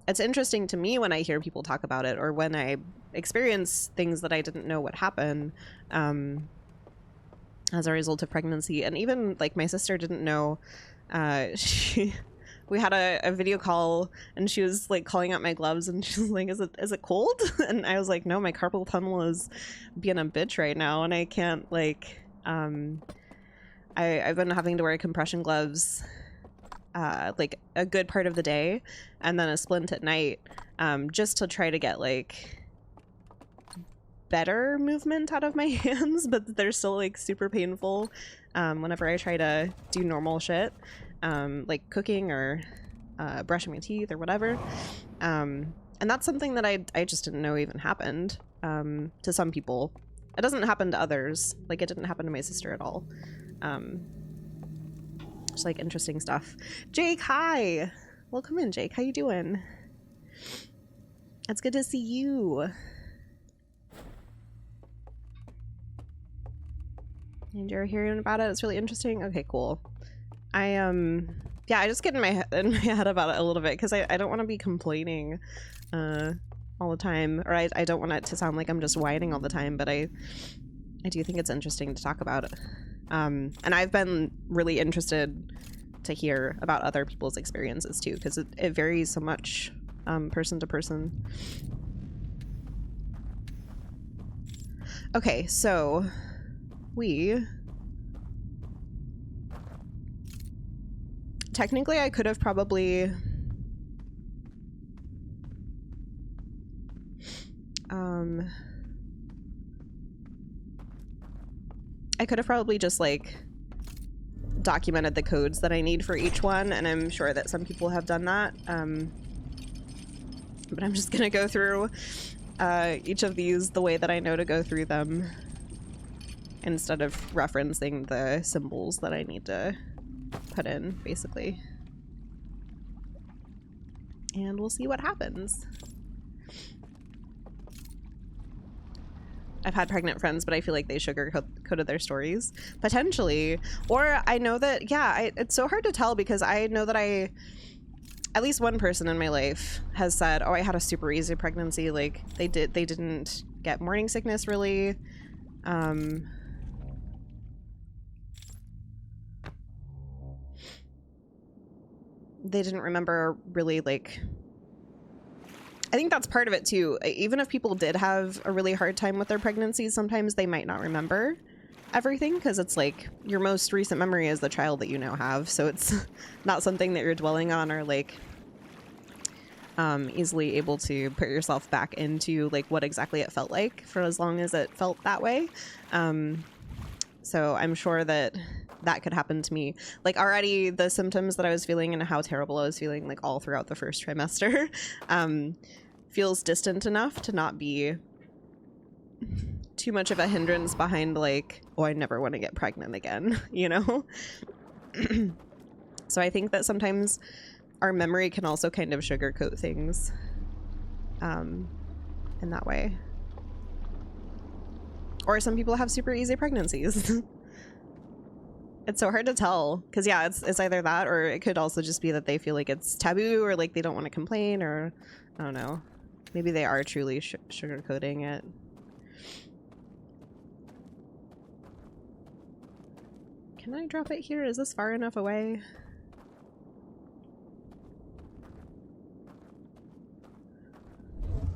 S1: It's interesting to me when I hear people talk about it, or when I experience things that I didn't know would happen as a result of pregnancy. And even like my sister didn't know. We had a video call, and she was like calling out my gloves, and she was like, is it cold? And I was like, no, my carpal tunnel is being a bitch right now, and I can't like, I've been having to wear compression gloves like a good part of the day, and then a splint at night, just to try to get like better movement out of my hands, but they're still like super painful whenever I try to do normal shit. Like cooking or brushing my teeth or whatever. And that's something that I just didn't know even happened to some people. It doesn't happen to others. Like it didn't happen to my sister at all. Just like interesting stuff. Jake, hi! Welcome in, Jake. How you doing? It's good to see you. And you're hearing about it? It's really interesting? Okay, cool. Yeah, I just get in my head about it a little bit, because I don't want to be complaining all the time, or I don't want it to sound like I'm just whining all the time, but I do think it's interesting to talk about it. And I've been really interested to hear about other people's experiences too, because it varies so much person to person. Okay, so technically, I could have probably just like documented the codes that I need for each one, and I'm sure that some people have done that. But I'm just gonna go through each of these the way that I know to go through them, instead of referencing the symbols that I need to put in, basically. And we'll see what happens. I've had pregnant friends, but I feel like they sugar-coated their stories. Potentially. Or I know that, yeah, it's so hard to tell, because I know that at least one person in my life has said, oh, I had a super easy pregnancy. Like, they didn't get morning sickness, really. They didn't remember really, like, I think that's part of it too. Even if people did have a really hard time with their pregnancies, sometimes they might not remember everything, because it's like your most recent memory is the child that you now have, so it's not something that you're dwelling on, or like easily able to put yourself back into like what exactly it felt like for as long as it felt that way. So I'm sure that could happen to me. Like already the symptoms that I was feeling and how terrible I was feeling like all throughout the first trimester feels distant enough to not be too much of a hindrance behind like, oh, I never want to get pregnant again, you know? So I think that sometimes our memory can also kind of sugarcoat things in that way. Or some people have super easy pregnancies. It's so hard to tell, because yeah, it's either that, or it could also just be that they feel like it's taboo, or like they don't want to complain, or I don't know. Maybe they are truly sugarcoating it. Can I drop it here? Is this far enough away?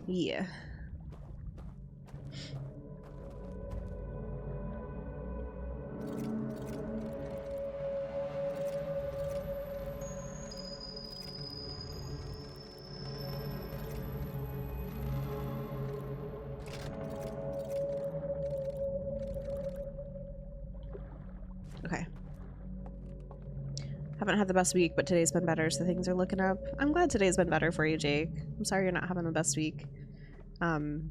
S1: Yeah. Okay. Haven't had the best week, but today's been better, so things are looking up. I'm glad today's been better for you, Jake. I'm sorry you're not having the best week. Baby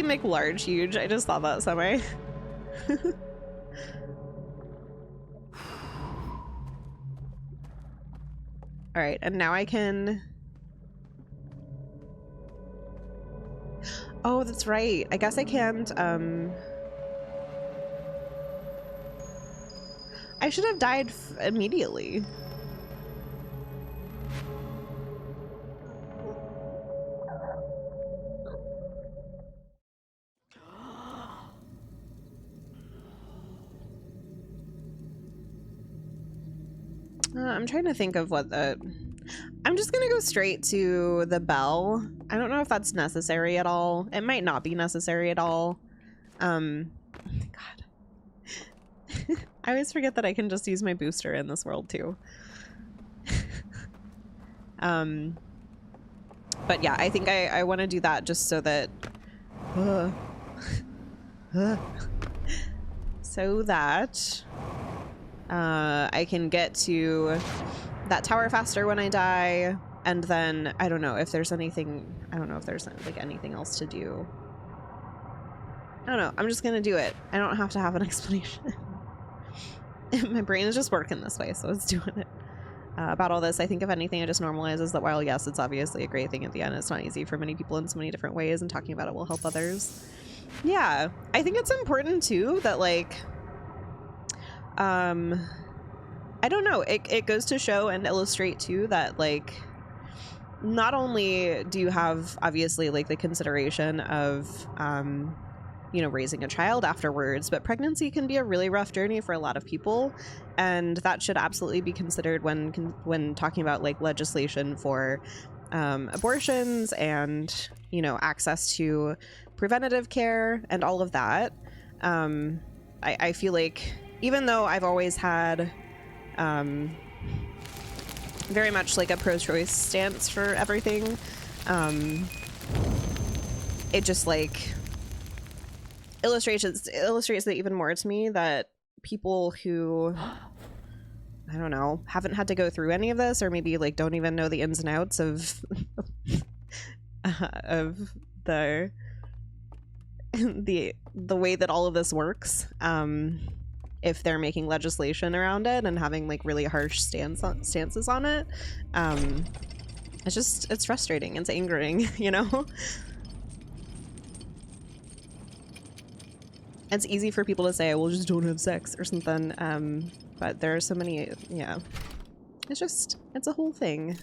S1: 𝘉𝘢𝘬𝘨𝘬𝘠. I just thought that somewhere. Alright, and now I can... Oh, that's right. I guess I can't, I should have died immediately. I'm trying to think of what the... I'm just gonna go straight to the bell. I don't know if that's necessary at all. It might not be necessary at all. God. I always forget that I can just use my booster in this world too. But yeah, I think I want to do that just so that I can get to that tower faster when I die, and then I don't know if there's anything, I don't know if there's like anything else to do. I don't know, I'm just gonna do it. I don't have to have an explanation. My brain is just working this way, so it's doing it. About all this, I think if anything, it just normalizes that while yes, it's obviously a great thing at the end, it's not easy for many people in so many different ways, and talking about it will help others. Yeah, I think it's important too that like I don't know, it goes to show and illustrate too that like not only do you have obviously like the consideration of you know, raising a child afterwards, but pregnancy can be a really rough journey for a lot of people, and that should absolutely be considered when talking about like legislation for abortions and, you know, access to preventative care and all of that. I feel like even though I've always had very much like a pro-choice stance for everything, it just like illustrates it even more to me that people who, I don't know, haven't had to go through any of this, or maybe like don't even know the ins and outs of of the way that all of this works, if they're making legislation around it and having like really harsh stances on it, it's frustrating, it's angering, you know. It's easy for people to say, well, just don't have sex or something, but there are so many, yeah, it's a whole thing.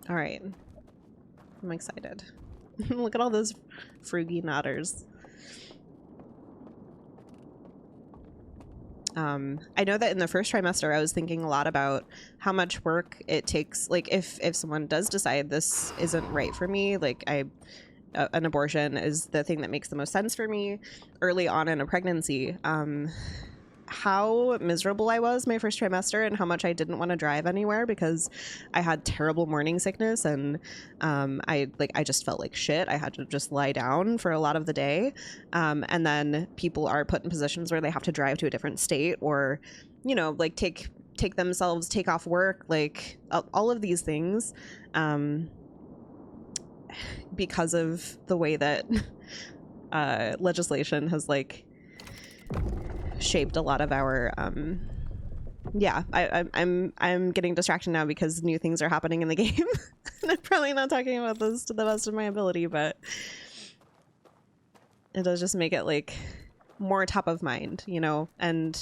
S1: All right, I'm excited. Look at all those 𝘉𝘢𝘤𝘬𝘨𝘬𝘠. I know that in the first trimester I was thinking a lot about how much work it takes, like if someone does decide this isn't right for me, like an abortion is the thing that makes the most sense for me early on in a pregnancy, how miserable I was my first trimester and how much I didn't want to drive anywhere because I had terrible morning sickness, and I just felt like shit. I had to just lie down for a lot of the day, and then people are put in positions where they have to drive to a different state, or, you know, like take off work, like all of these things, because of the way that legislation has like shaped a lot of our yeah, I'm getting distracted now because new things are happening in the game. And I'm probably not talking about this to the best of my ability, but it does just make it like more top of mind, you know. And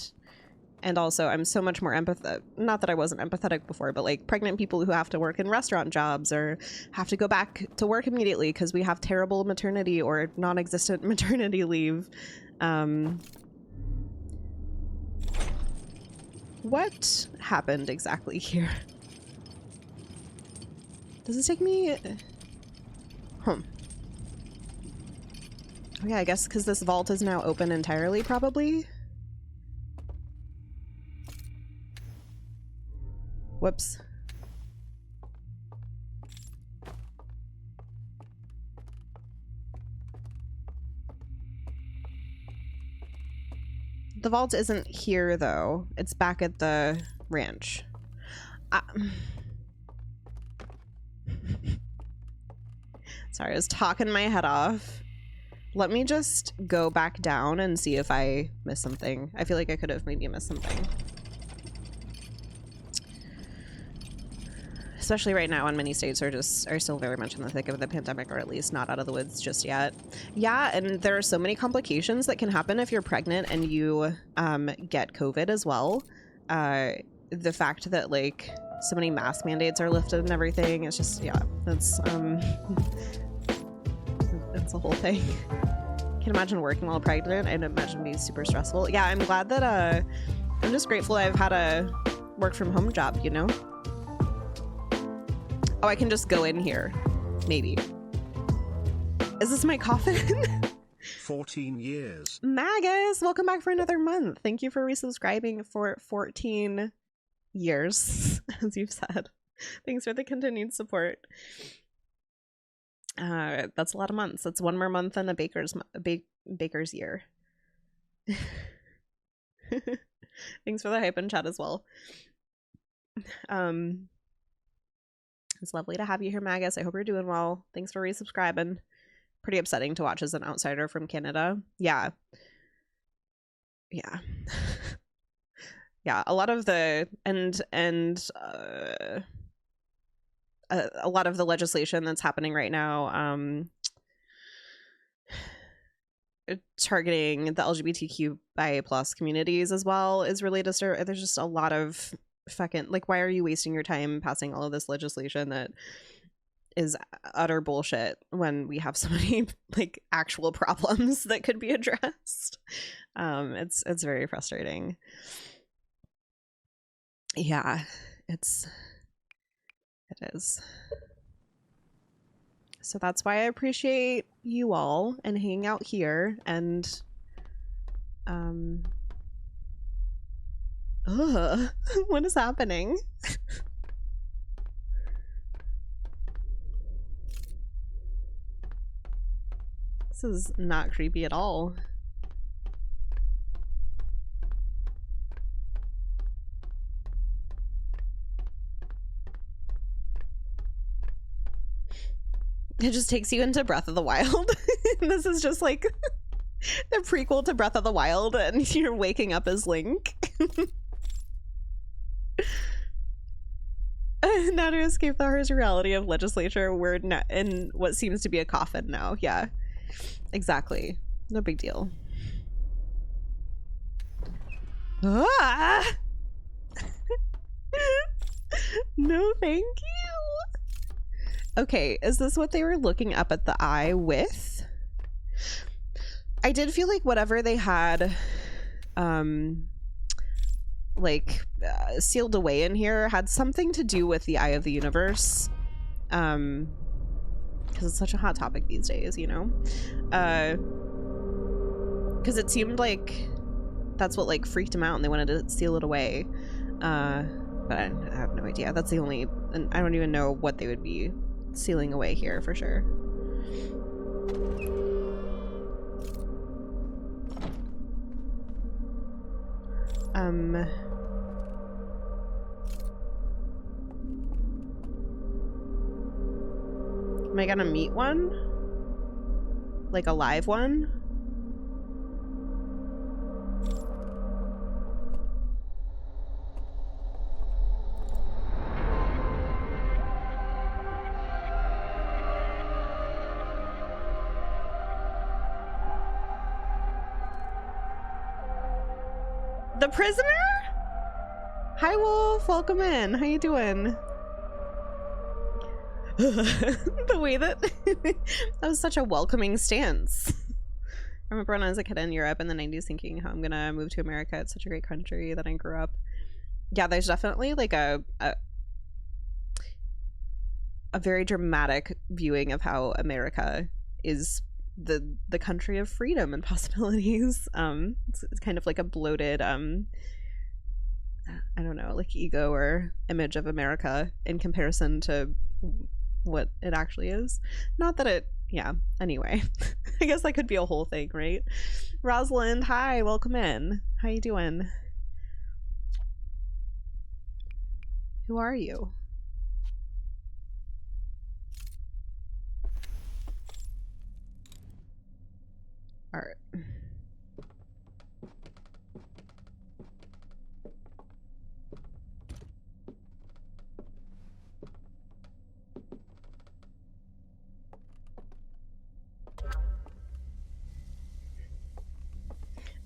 S1: And also, I'm so much more empathetic. Not that I wasn't empathetic before, but like pregnant people who have to work in restaurant jobs or have to go back to work immediately because we have terrible maternity or non-existent maternity leave. What happened exactly here? Does this take me? Oh yeah, I guess because this vault is now open entirely, probably. Whoops. The vault isn't here, though. It's back at the ranch. Sorry, I was talking my head off. Let me just go back down and see if I missed something. I feel like I could have maybe missed something. Especially right now when many states are still very much in the thick of the pandemic, or at least not out of the woods just yet. Yeah, and there are so many complications that can happen if you're pregnant and you get COVID as well. The fact that like so many mask mandates are lifted and everything, it's just, yeah, that's it's a whole thing. Can't imagine working while pregnant. I'd imagine it'd be super stressful. Yeah, I'm glad that I'm just grateful I've had a work from home job, you know? Oh, I can just go in here. Maybe. Is this my coffin?
S2: 14 years.
S1: Magus, welcome back for another month. Thank you for resubscribing for 14 years, as you've said. Thanks for the continued support. That's a lot of months. That's one more month than a baker's year. Thanks for the hype in chat as well. It's lovely to have you here, Magus. I hope you're doing well. Thanks for resubscribing. Pretty upsetting to watch as an outsider from Canada. Yeah. Yeah. Yeah, a lot of the a lot of the legislation that's happening right now targeting the LGBTQIA+ communities as well is related to, there's just a lot of fucking, like, why are you wasting your time passing all of this legislation that is utter bullshit when we have so many like actual problems that could be addressed? It's very frustrating. Yeah, it is. So that's why I appreciate you all and hanging out here and what is happening? This is not creepy at all. It just takes you into Breath of the Wild. This is just like the prequel to Breath of the Wild, and you're waking up as Link. Now to escape the harsh reality of legislature, we're in what seems to be a coffin now. Yeah, exactly. No big deal. Ah! No, thank you. Okay, is this what they were looking up at the eye with? I did feel like whatever they had sealed away in here had something to do with the eye of the universe, because it's such a hot topic these days, you know, because it seemed like that's what like freaked them out and they wanted to seal it away, but I have no idea. That's the only, and I don't even know what they would be sealing away here for sure. Am I gonna meet one? Like a live one? The prisoner? Hi Wolf, welcome in. How you doing? The way that that was such a welcoming stance. I remember when I was a kid in Europe in the 90s thinking how I'm gonna move to America. It's such a great country that I grew up. Yeah, there's definitely like a very dramatic viewing of how America is the country of freedom and possibilities. It's kind of like a bloated I don't know, like ego or image of America in comparison to what it actually is. Not that it, yeah, anyway. I guess that could be a whole thing, right? Rosalind, hi, welcome in. How you doing? Who are you? All right.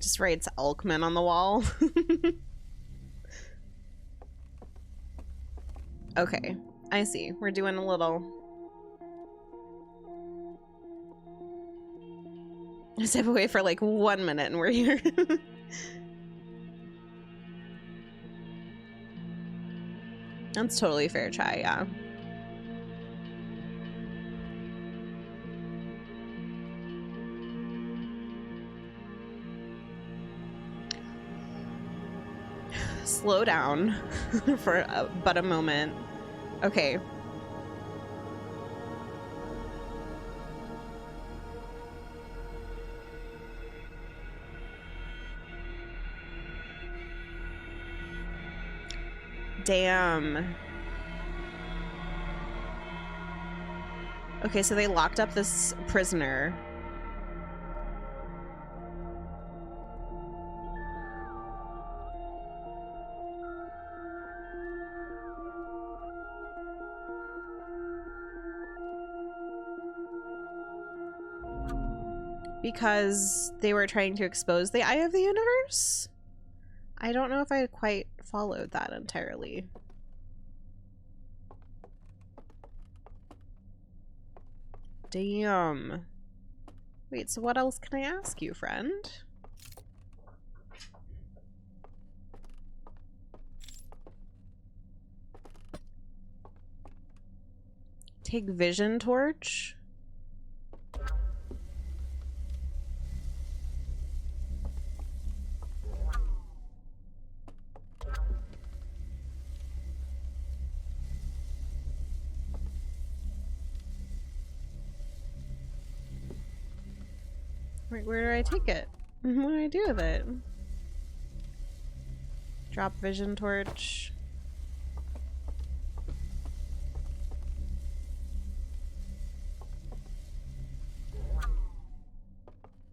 S1: Just writes Elkman on the wall. Okay, I see. We're doing a little... step away for like 1 minute and we're here. That's totally fair, Chai, yeah. Slow down for but a moment. Okay. Damn. Okay, so they locked up this prisoner. Because they were trying to expose the eye of the universe? I don't know if I quite followed that entirely. Damn. Wait, so what else can I ask you, friend? Take vision torch? Where do I take it? What do I do with it? Drop vision torch.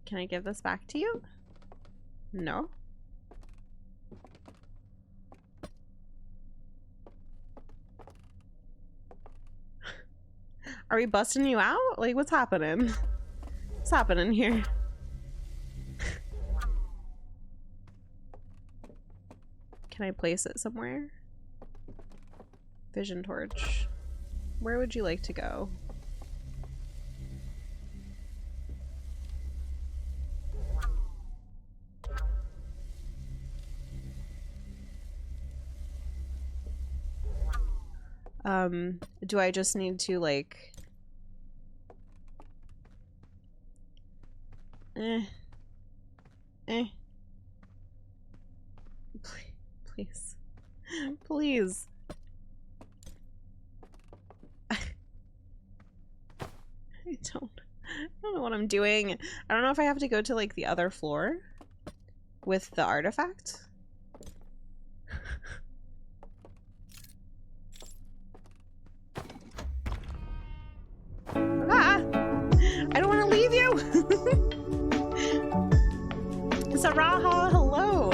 S1: Can I give this back to you? No. Are we busting you out? Like, what's happening? What's happening here? Can I place it somewhere? Vision torch. Where would you like to go? Do I just need to like... Please. Please. I don't know what I'm doing. I don't know if I have to go to like the other floor with the artifact. Ah! I don't want to leave you! Saraha, hello!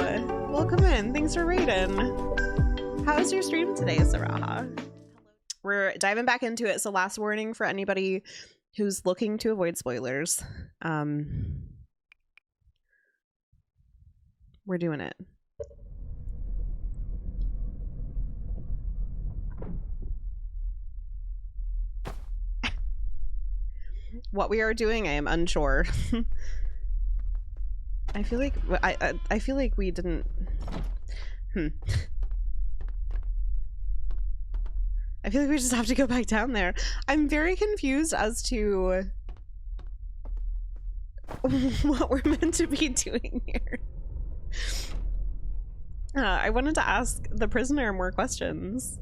S1: Welcome in. Thanks for raiding. How's your stream today, Saraha? We're diving back into it. So last warning for anybody who's looking to avoid spoilers. We're doing it. what we are doing, I am unsure. I feel like I feel like we didn't. I feel like we just have to go back down there. I'm very confused as to what we're meant to be doing here. I wanted to ask the prisoner more questions,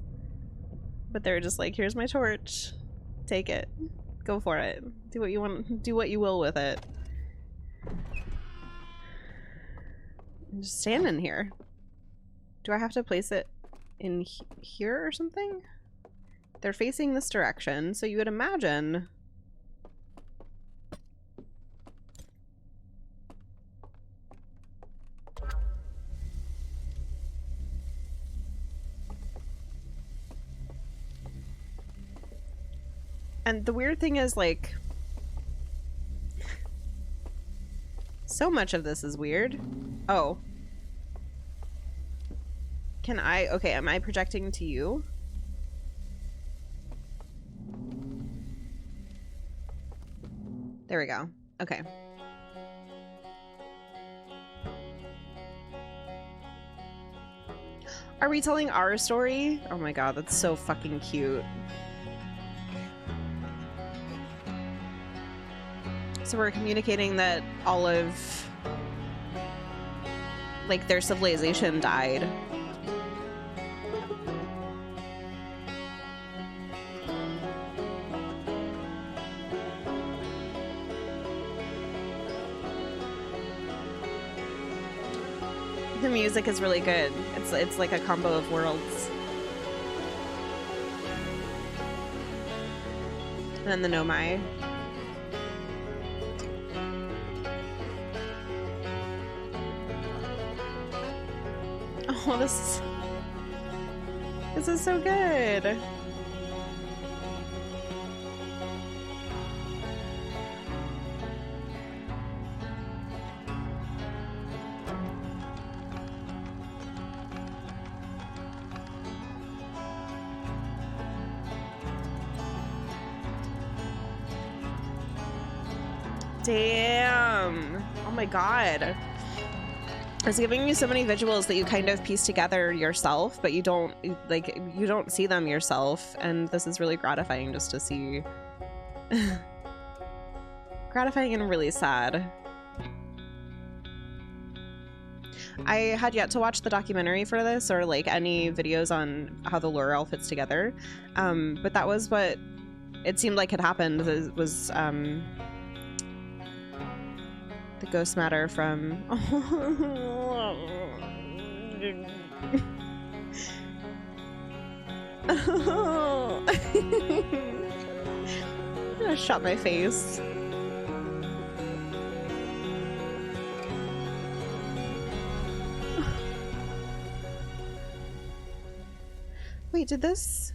S1: but they're just like, here's my torch, take it, go for it, do what you want, do what you will with it. I'm just standing here. Do I have to place it in here or something? They're facing this direction, so you would imagine. And the weird thing is, like, so much of this is weird. Oh. Can I? Okay, am I projecting to you? There we go. Okay. Are we telling our story? Oh my god, that's so fucking cute. So we're communicating that all of, like, their civilization died. The music is really good. It's like a combo of worlds. And then the 𝘗𝘢𝘬𝘭𝘦. Oh, this is so good. Damn. Oh my god. It's giving you so many visuals that you kind of piece together yourself, but you don't, like, you don't see them yourself, and this is really gratifying just to see. Gratifying and really sad. I had yet to watch the documentary for this, or like any videos on how the lore all fits together, but that was what it seemed like had happened. Was the ghost matter from I shot my face. Wait, did this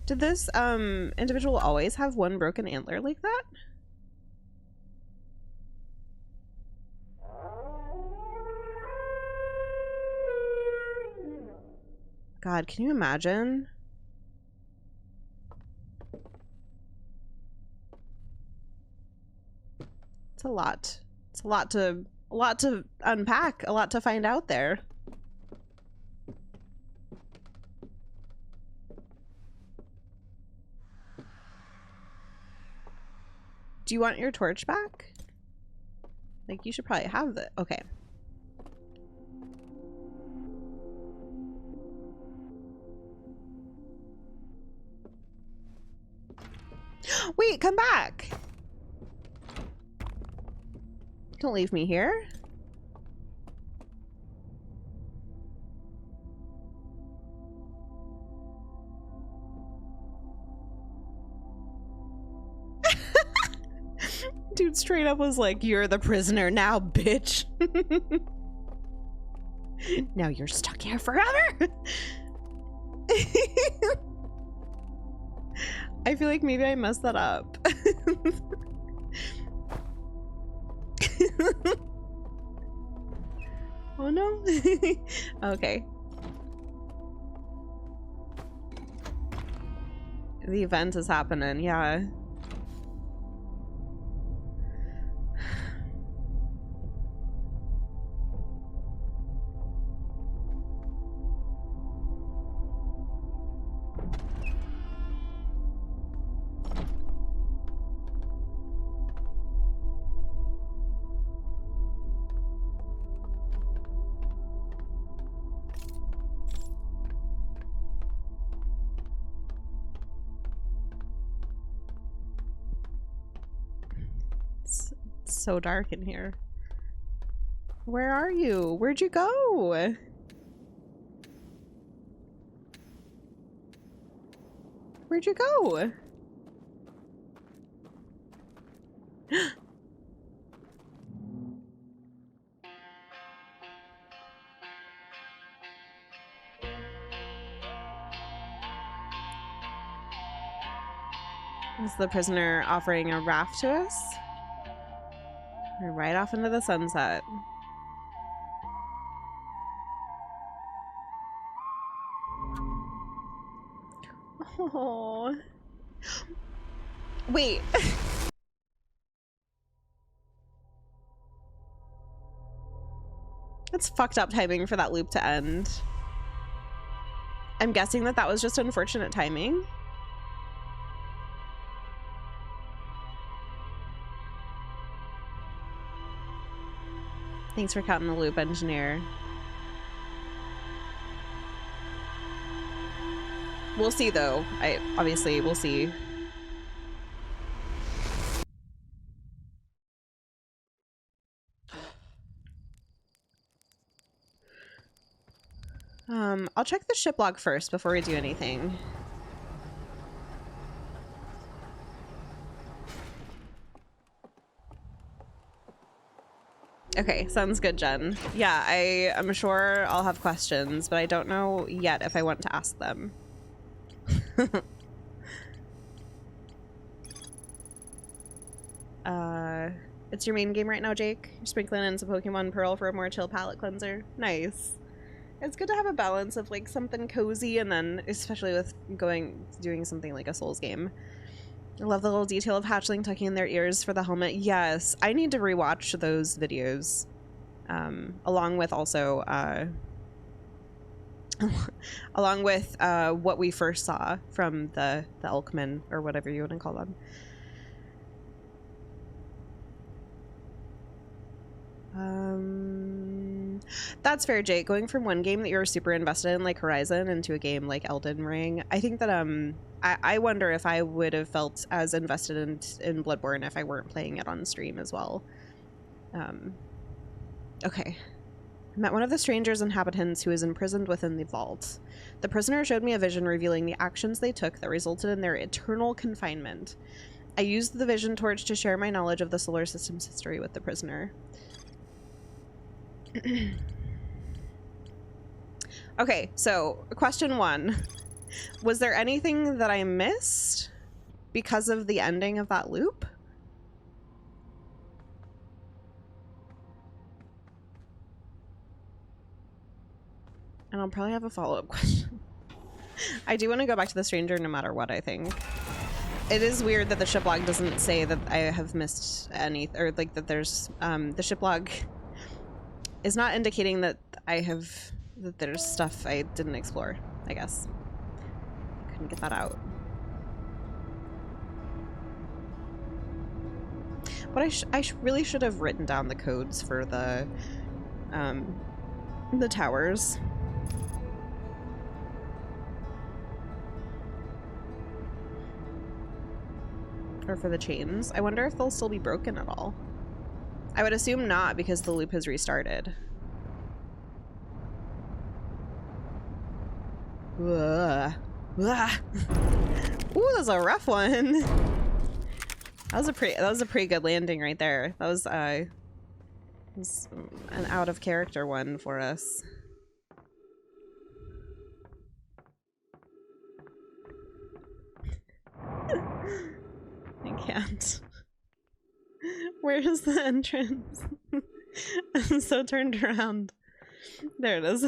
S1: individual always have one broken antler like that? God, can you imagine? It's a lot. It's a lot to unpack, a lot to find out there. Do you want your torch back? Like, you should probably have the, okay. Wait, come back. Don't leave me here. Dude straight up was like, you're the prisoner now, bitch. Now you're stuck here forever. I feel like maybe I messed that up. Oh no. Okay. The event is happening, yeah. so dark in here. Where are you? Where'd you go? Where'd you go? Is the prisoner offering a raft to us? We're right off into the sunset. Oh. Wait. That's fucked up timing for that loop to end. I'm guessing that that was just unfortunate timing. Thanks for counting the loop, engineer. We'll see, though. Obviously, we'll see. I'll check the ship log first before we do anything. Okay, sounds good, Jen. Yeah, I'm sure I'll have questions, but I don't know yet if I want to ask them. It's your main game right now, Jake? You're sprinkling in some Pokemon Pearl for a more chill palate cleanser. Nice. It's good to have a balance of like something cozy and then especially with doing something like a Souls game. I love the little detail of Hatchling tucking in their ears for the helmet. Yes, I need to rewatch those videos. Along with also along with what we first saw from the Elkmen or whatever you want to call them. That's fair, Jake. Going from one game that you were super invested in, like Horizon, into a game like Elden Ring, I think that I wonder if I would have felt as invested in Bloodborne if I weren't playing it on stream as well. Okay. I met one of the stranger's inhabitants who is imprisoned within the vault. The prisoner showed me a vision revealing the actions they took that resulted in their eternal confinement. I used the vision torch to share my knowledge of the solar system's history with the prisoner. Okay, so question 1. Was there anything that I missed because of the ending of that loop? And I'll probably have a follow-up question. I do want to go back to the stranger no matter what, I think. It is weird that the ship log doesn't say that I have missed any, or like that there's, the ship log is not indicating that that there's stuff I didn't explore, I guess. Couldn't get that out. But I really should have written down the codes for the towers. Or for the chains. I wonder if they'll still be broken at all. I would assume not because the loop has restarted. Ugh. Ugh. Ooh, that was a rough one. That was a pretty good landing right there. That was an out of character one for us. I can't. Where is the entrance? I'm so turned around. There it is.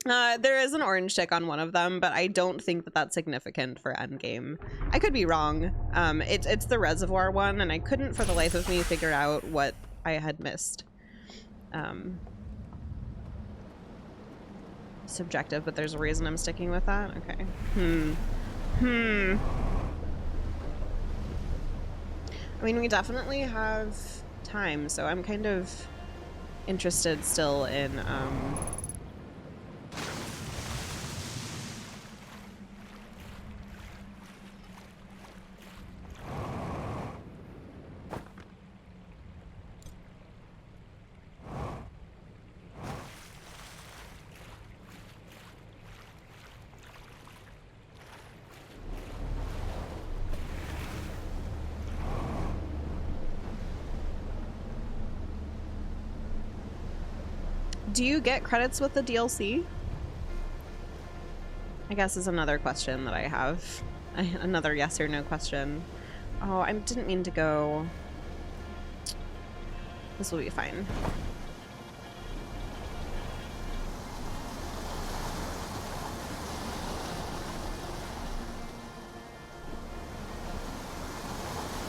S1: There is an orange tick on one of them, but I don't think that that's significant for endgame. I could be wrong. It's the reservoir one, and I couldn't for the life of me figure out what I had missed. Subjective, but there's a reason I'm sticking with that? Okay. I mean, we definitely have time, so I'm kind of interested still in, Do you get credits with the DLC? I guess is another question that I have. Another yes or no question. Oh, I didn't mean to go. This will be fine.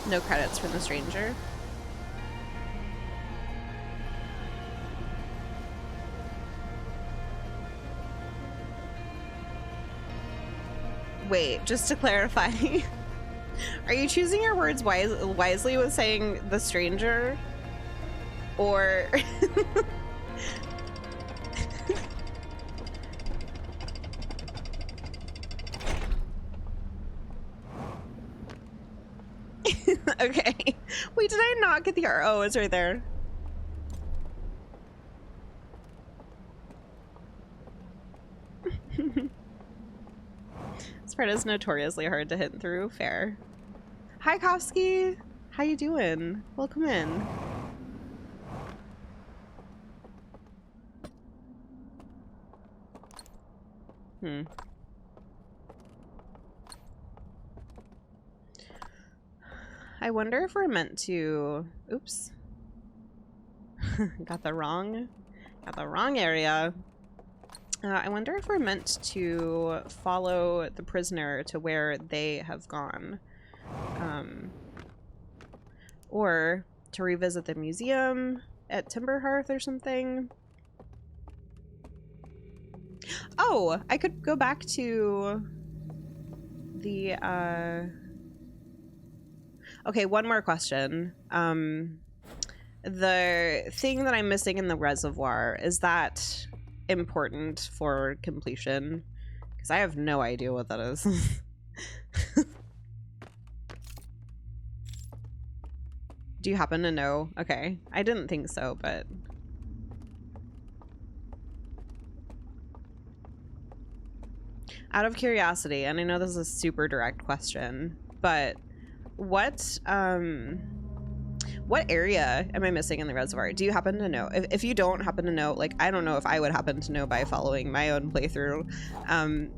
S1: No credits from the stranger. Wait, just to clarify, are you choosing your words wisely with saying the stranger? Or... Okay. Wait, did I not get the R? Oh, it's right there. This part is notoriously hard to hit through. Fair. Hi, Kofsky. How you doing? Welcome in. I wonder if we're meant to... Oops. got the wrong area. I wonder if we're meant to follow the prisoner to where they have gone. Or to revisit the museum at Timberhearth or something. Oh, I could go back to the, Okay, one more question. The thing that I'm missing in the reservoir, is that important for completion? Because I have no idea what that is. Do you happen to know? Okay, I didn't think so, but... Out of curiosity, and I know this is a super direct question, but what area am I missing in the reservoir? Do you happen to know? If you don't happen to know, like, I don't know if I would happen to know by following my own playthrough.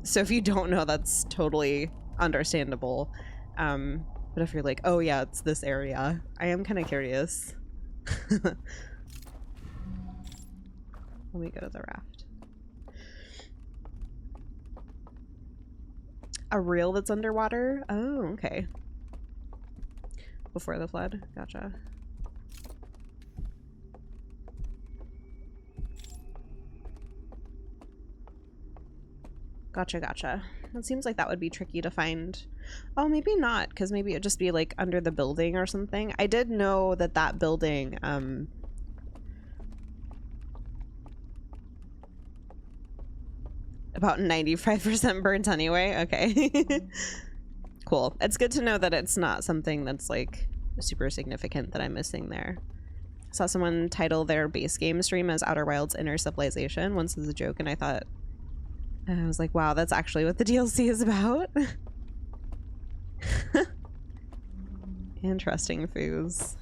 S1: So if you don't know, that's totally understandable. But if you're like, oh yeah, it's this area, I am kind of curious. Let me go to the raft. A reel that's underwater? Oh, okay. Before the flood. Gotcha. Gotcha. It seems like that would be tricky to find. Oh, maybe not, because maybe it'd just be like under the building or something. I did know that that building, about 95% burnt anyway. Okay. Cool. It's good to know that it's not something that's like super significant that I'm missing there. I saw someone title their base game stream as Outer Wilds Inner Civilization once as a joke, and I was like, wow, that's actually what the DLC is about. Interesting foos.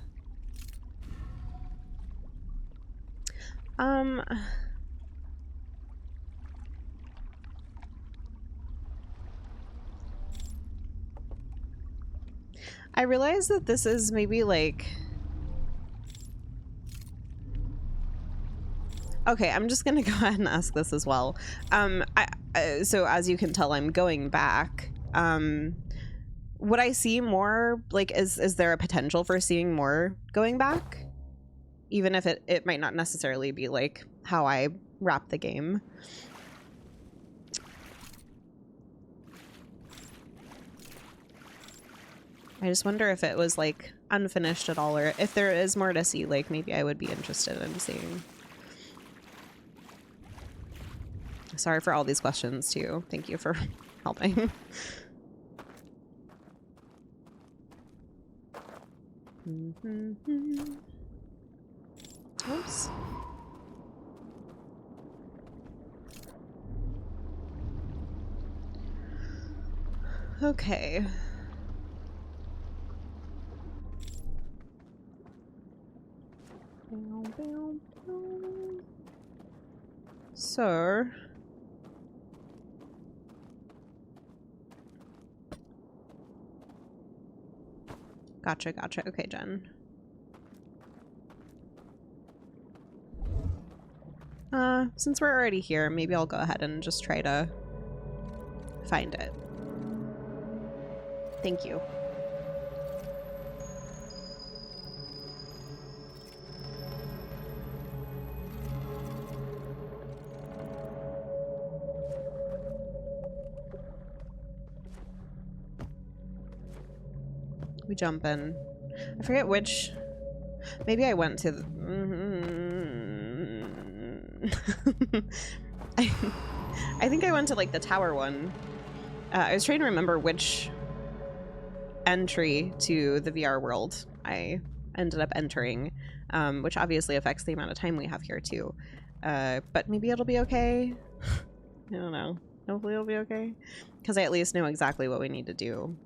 S1: I realize that this is maybe like... Okay, I'm just gonna go ahead and ask this as well. So as you can tell, I'm going back. Would I see more? Like, is there a potential for seeing more going back? Even if it might not necessarily be like how I wrap the game. I just wonder if it was like unfinished at all, or if there is more to see, like maybe I would be interested in seeing. Sorry for all these questions too. Thank you for helping. Oops. Okay. So gotcha. Okay, Jen. Since we're already here, maybe I'll go ahead and just try to find it. Thank you. We jump in. I forget which. Maybe I went to the... I think I went to like the tower one. I was trying to remember which entry to the VR world I ended up entering, which obviously affects the amount of time we have here too. But maybe it'll be okay. I don't know. Hopefully it'll be okay. Because I at least know exactly what we need to do.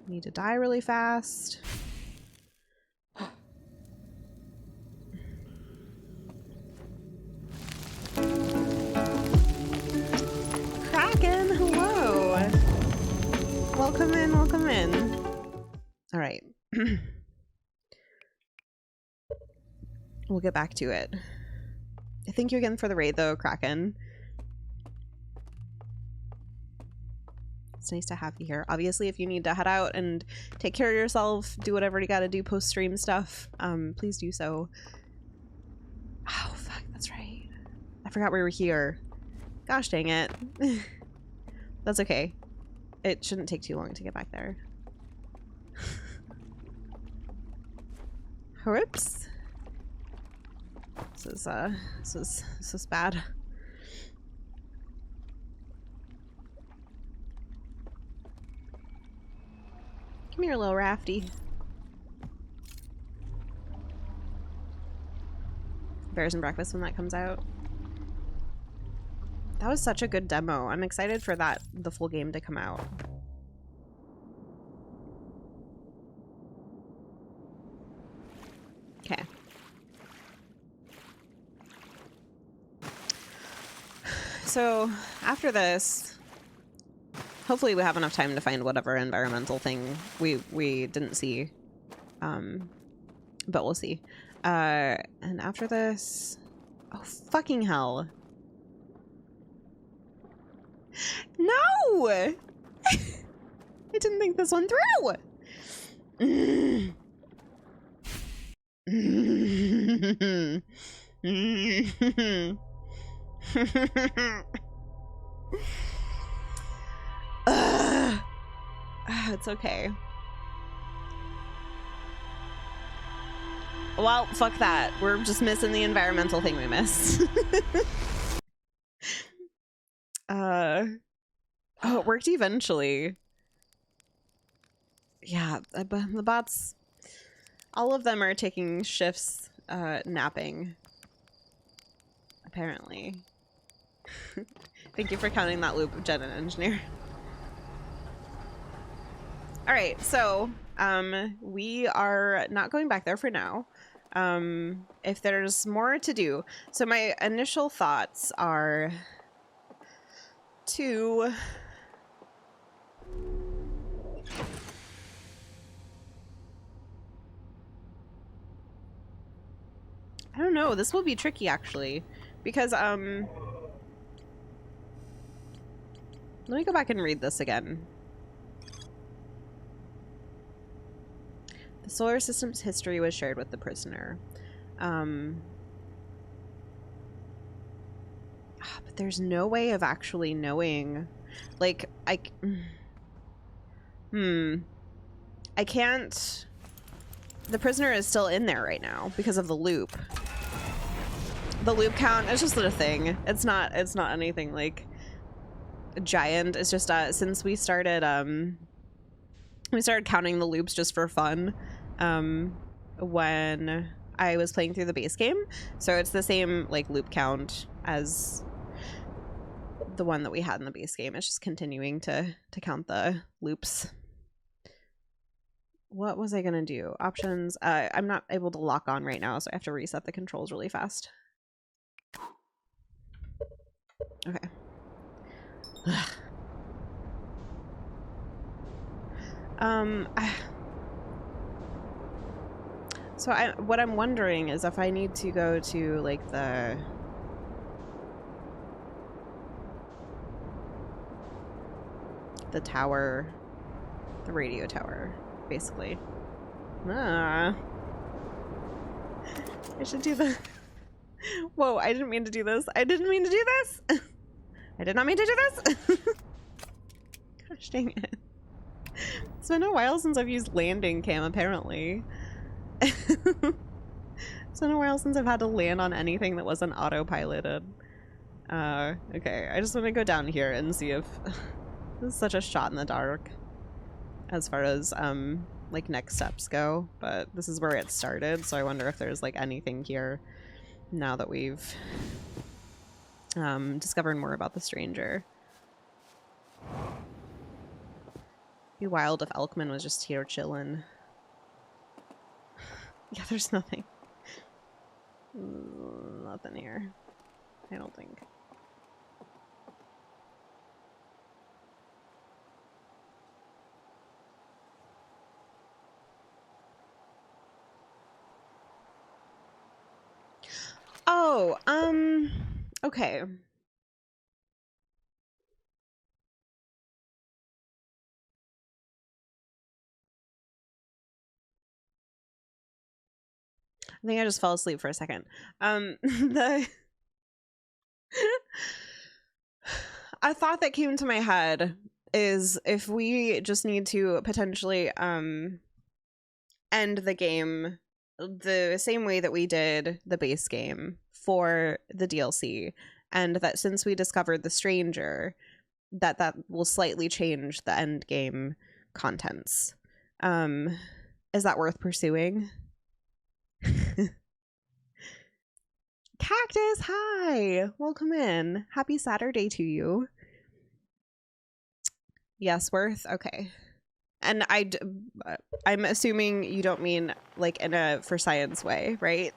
S1: Need to die really fast. Kraken, hello. Welcome in, welcome in. All right. We'll get back to it. Thank you again for the raid though, Kraken. It's nice to have you here. Obviously, if you need to head out and take care of yourself, do whatever you gotta do post-stream stuff, please do so. Oh, fuck, that's right. I forgot we were here. Gosh dang it. That's okay. It shouldn't take too long to get back there. Whoops. This is bad. Come here, little Rafty. Bears and Breakfast when that comes out. That was such a good demo. I'm excited for the full game to come out. Okay. So after this, hopefully we have enough time to find whatever environmental thing we didn't see. But we'll see. And after this... Oh, fucking hell. No! I didn't think this one through! It's okay. Well, fuck that. We're just missing the environmental thing we missed. Oh, it worked eventually. Yeah, the bots, all of them are taking shifts, napping. Apparently. Thank you for counting that loop, Jen and Engineer. All right, so we are not going back there for now. If there's more to do, so my initial thoughts are to I don't know, this will be tricky actually, because let me go back and read this again. The solar system's history was shared with the prisoner. But there's no way of actually knowing. Like, I can't... The prisoner is still in there right now because of the loop. The loop count, it's just a thing. It's not anything like giant. It's just since we started counting the loops just for fun when I was playing through the base game. So it's the same like loop count as the one that we had in the base game. It's just continuing to count the loops. what was I gonna do? Options. I'm not able to lock on right now, so I have to reset the controls really fast. Okay. So what I'm wondering is if I need to go to like the tower, the radio tower, basically. I should do the whoa, I didn't mean to do this. I didn't mean to do this. I did not mean to do this. Gosh dang it. It's been a while since I've used landing cam, apparently. It's been a while since I've had to land on anything that wasn't autopiloted. Okay, I just want to go down here and see if this is such a shot in the dark as far as like next steps go, but this is where it started, so I wonder if there's like anything here now that we've discovered more about the stranger. Be wild if 𝘗𝘢𝘤𝘬𝘨 was just here chilling. Yeah, there's nothing. Nothing here. I don't think. Oh, okay. I think I just fell asleep for a second. A thought that came to my head is if we just need to potentially end the game the same way that we did the base game for the DLC, and that since we discovered the stranger, that will slightly change the end game contents. Is that worth pursuing? Cactus, hi! Welcome in. Happy Saturday to you. Yes, worth? Okay. And I'm assuming you don't mean like in a for science way, right?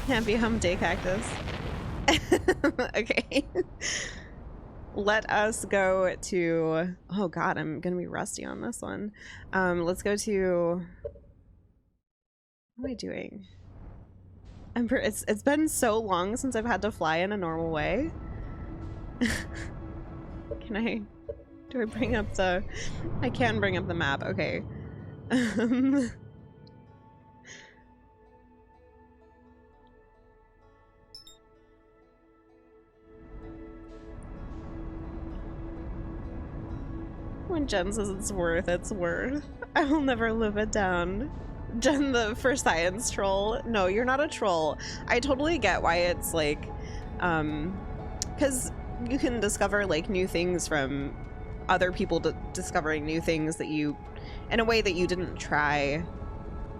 S1: Happy hump day, Cactus. Okay. Let us go to, oh god, I'm gonna be rusty on this one. Let's go to, what am I doing? It's been so long since I've had to fly in a normal way. Do I bring up the, I can bring up the map, okay. When Jen says it's worth, it's worth. I will never live it down. Jen, the for science troll. No, you're not a troll. I totally get why it's like, because you can discover like new things from other people discovering new things that you, in a way that you didn't try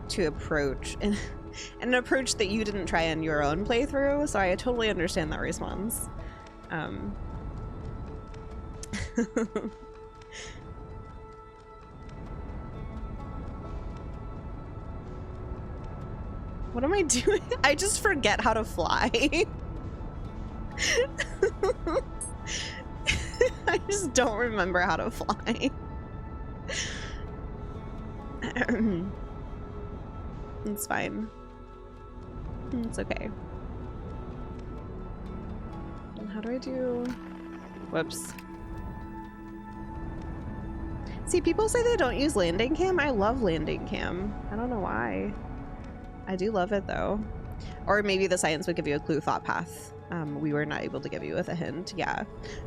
S1: to approach, and an approach that you didn't try in your own playthrough. So I totally understand that response. What am I doing? I just forget how to fly. I just don't remember how to fly. It's fine. It's okay. How do I do? Whoops. See, people say they don't use landing cam. I love landing cam. I don't know why. I do love it though. Or maybe the science would give you a clue thought path. We were not able to give you with a hint. Yeah.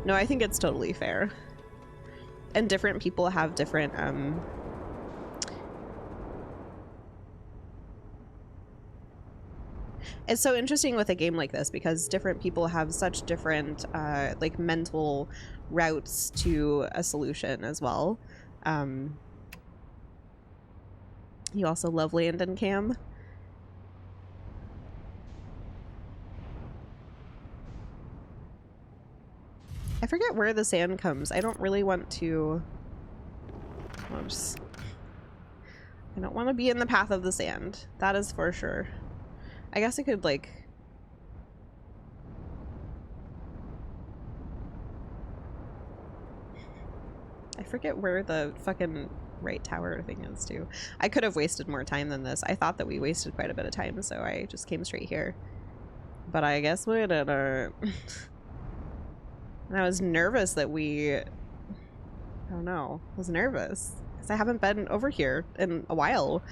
S1: No, I think it's totally fair. And different people have different it's so interesting with a game like this because different people have such different like mental routes to a solution as well. You also love land and cam. I forget where the sand comes. I don't really want to... Oops. I don't want to be in the path of the sand. That is for sure. I guess I could, like... I forget where the fucking right tower thing is, too. I could have wasted more time than this. I thought that we wasted quite a bit of time, so I just came straight here. But I guess we didn't. And I was nervous that we... I don't know. I was nervous. Because I haven't been over here in a while.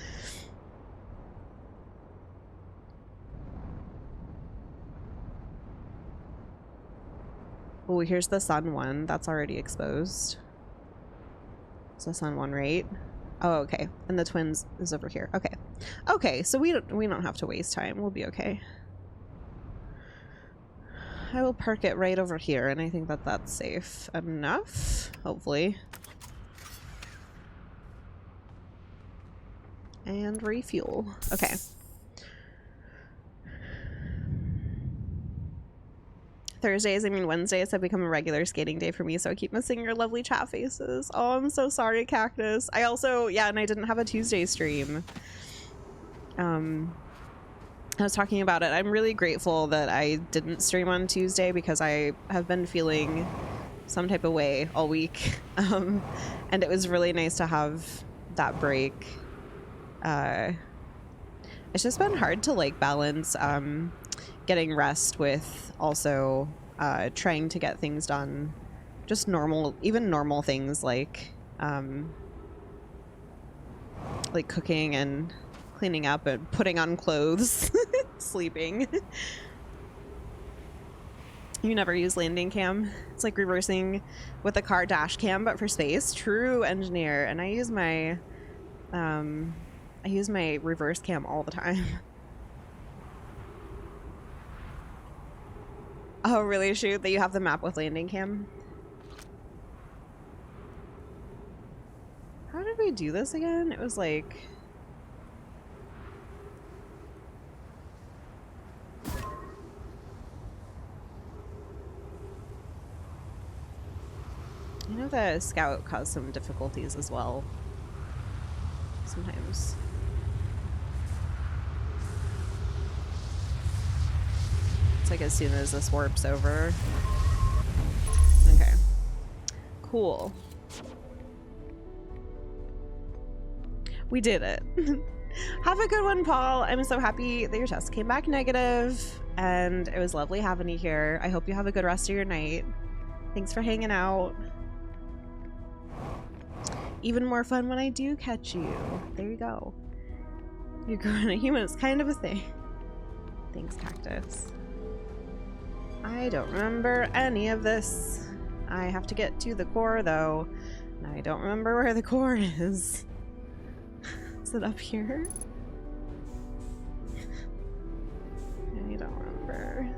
S1: Oh, here's the sun one. That's already exposed. It's the sun one, right? Oh, okay. And the twins is over here. Okay. Okay, so we don't have to waste time. We'll be okay. I will park it right over here, and I think that that's safe enough, hopefully. And refuel. Okay. Thursdays, I mean Wednesdays, have become a regular skating day for me, so I keep missing your lovely chat faces. Oh, I'm so sorry, Cactus. I also, yeah, and I didn't have a Tuesday stream. I was talking about it. I'm really grateful that I didn't stream on Tuesday because I have been feeling some type of way all week. And it was really nice to have that break. It's just been hard to like balance getting rest with also trying to get things done. Just normal, even normal things like cooking and cleaning up and putting on clothes, sleeping. You never use landing cam. It's like reversing with a car dash cam, but for space. True, engineer. And I use my reverse cam all the time. Oh, really? Shoot, that you have the map with landing cam? How did we do this again? It was like... I know the scout caused some difficulties as well. Sometimes. It's like as soon as this warps over. Okay. Cool. We did it. Have a good one, Paul. I'm so happy that your test came back negative, and it was lovely having you here. I hope you have a good rest of your night. Thanks for hanging out. Even more fun when I do catch you. There you go. You're growing a human. It's kind of a thing. Thanks, Cactus. I don't remember any of this. I have to get to the core, though. And I don't remember where the core is. Is it up here? I don't remember.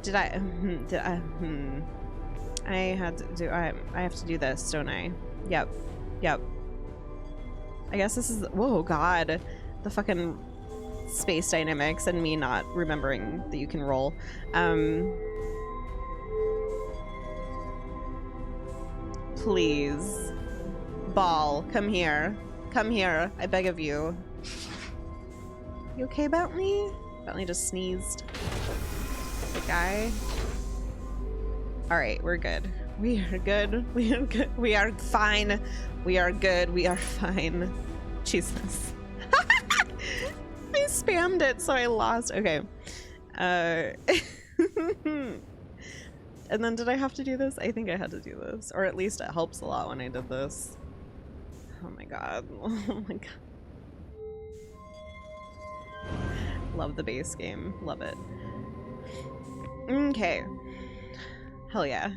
S1: Did I had to do I have to do this, don't I? Yep. I guess this is, whoa, God, the fucking space dynamics and me not remembering that you can roll. Please, ball, come here, I beg of you. You okay, Bentley? Bentley just sneezed. The guy. Alright, we're good. We are good. We are good. We are fine. We are good. We are fine. Jesus. I spammed it, so I lost. Okay. And then did I have to do this? I think I had to do this. Or at least it helps a lot when I did this. Oh my god. Oh my god. Love the base game. Love it. Okay. Hell yeah.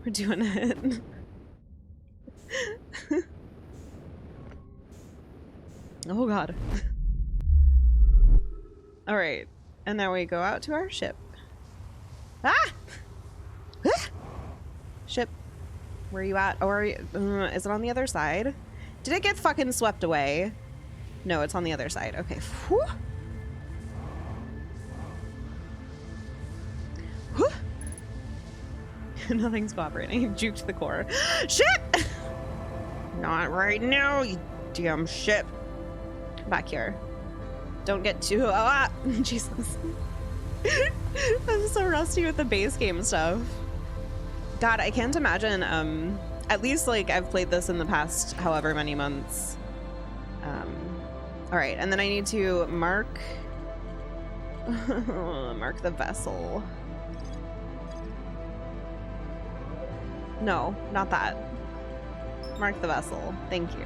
S1: We're doing it. Oh god. Alright. And now we go out to our ship. Ah! Ship. Where are you at? Or is it on the other side? Did it get fucking swept away? No, it's on the other side. Okay. Whew. Whew. Nothing's cooperating. Juked the core. Shit! Not right now, you damn shit. Come back here. Don't get too... Ah! Jesus. I'm so rusty with the base game stuff. God, I can't imagine, at least, like, I've played this in the past however many months. All right, and then I need to mark the vessel. No, not that. Mark the vessel. Thank you.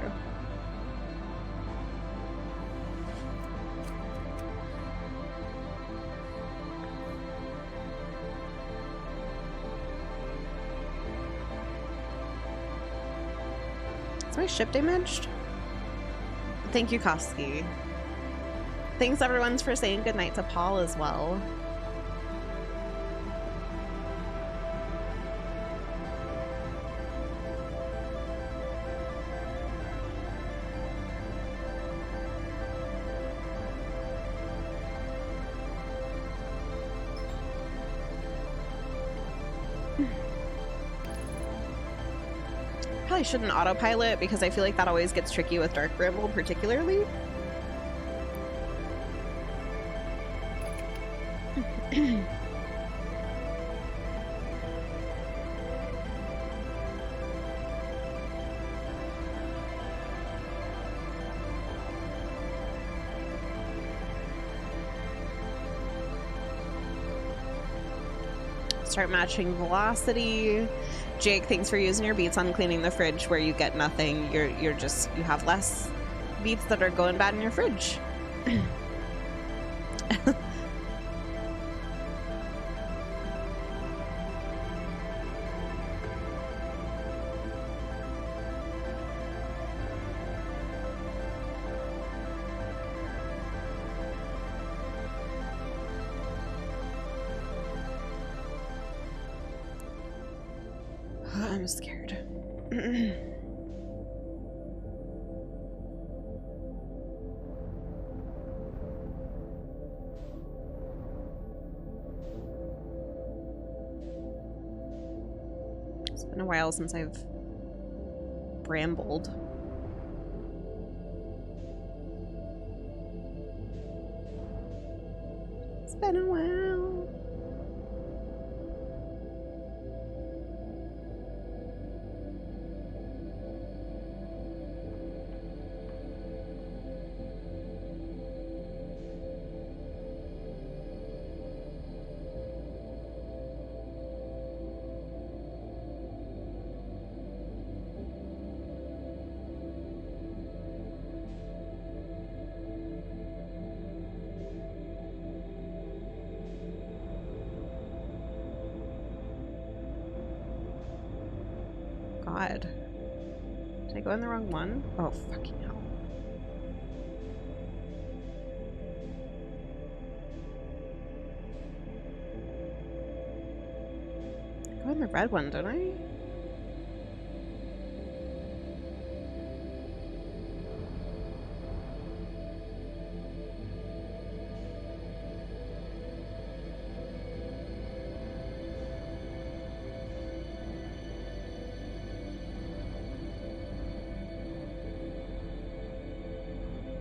S1: Is my ship damaged? Thank you, Koski. Thanks everyone for saying goodnight to Paul as well. Probably shouldn't autopilot because I feel like that always gets tricky with Dark Bramble particularly. Start matching velocity. Jake, thanks for using your beats on cleaning the fridge where you get nothing. You have less beats that are going bad in your fridge. I'm scared. It's been a while since I've brambled. It's been a while. God. Did I go in the wrong one? Oh, fucking hell. I go in the red one, don't I?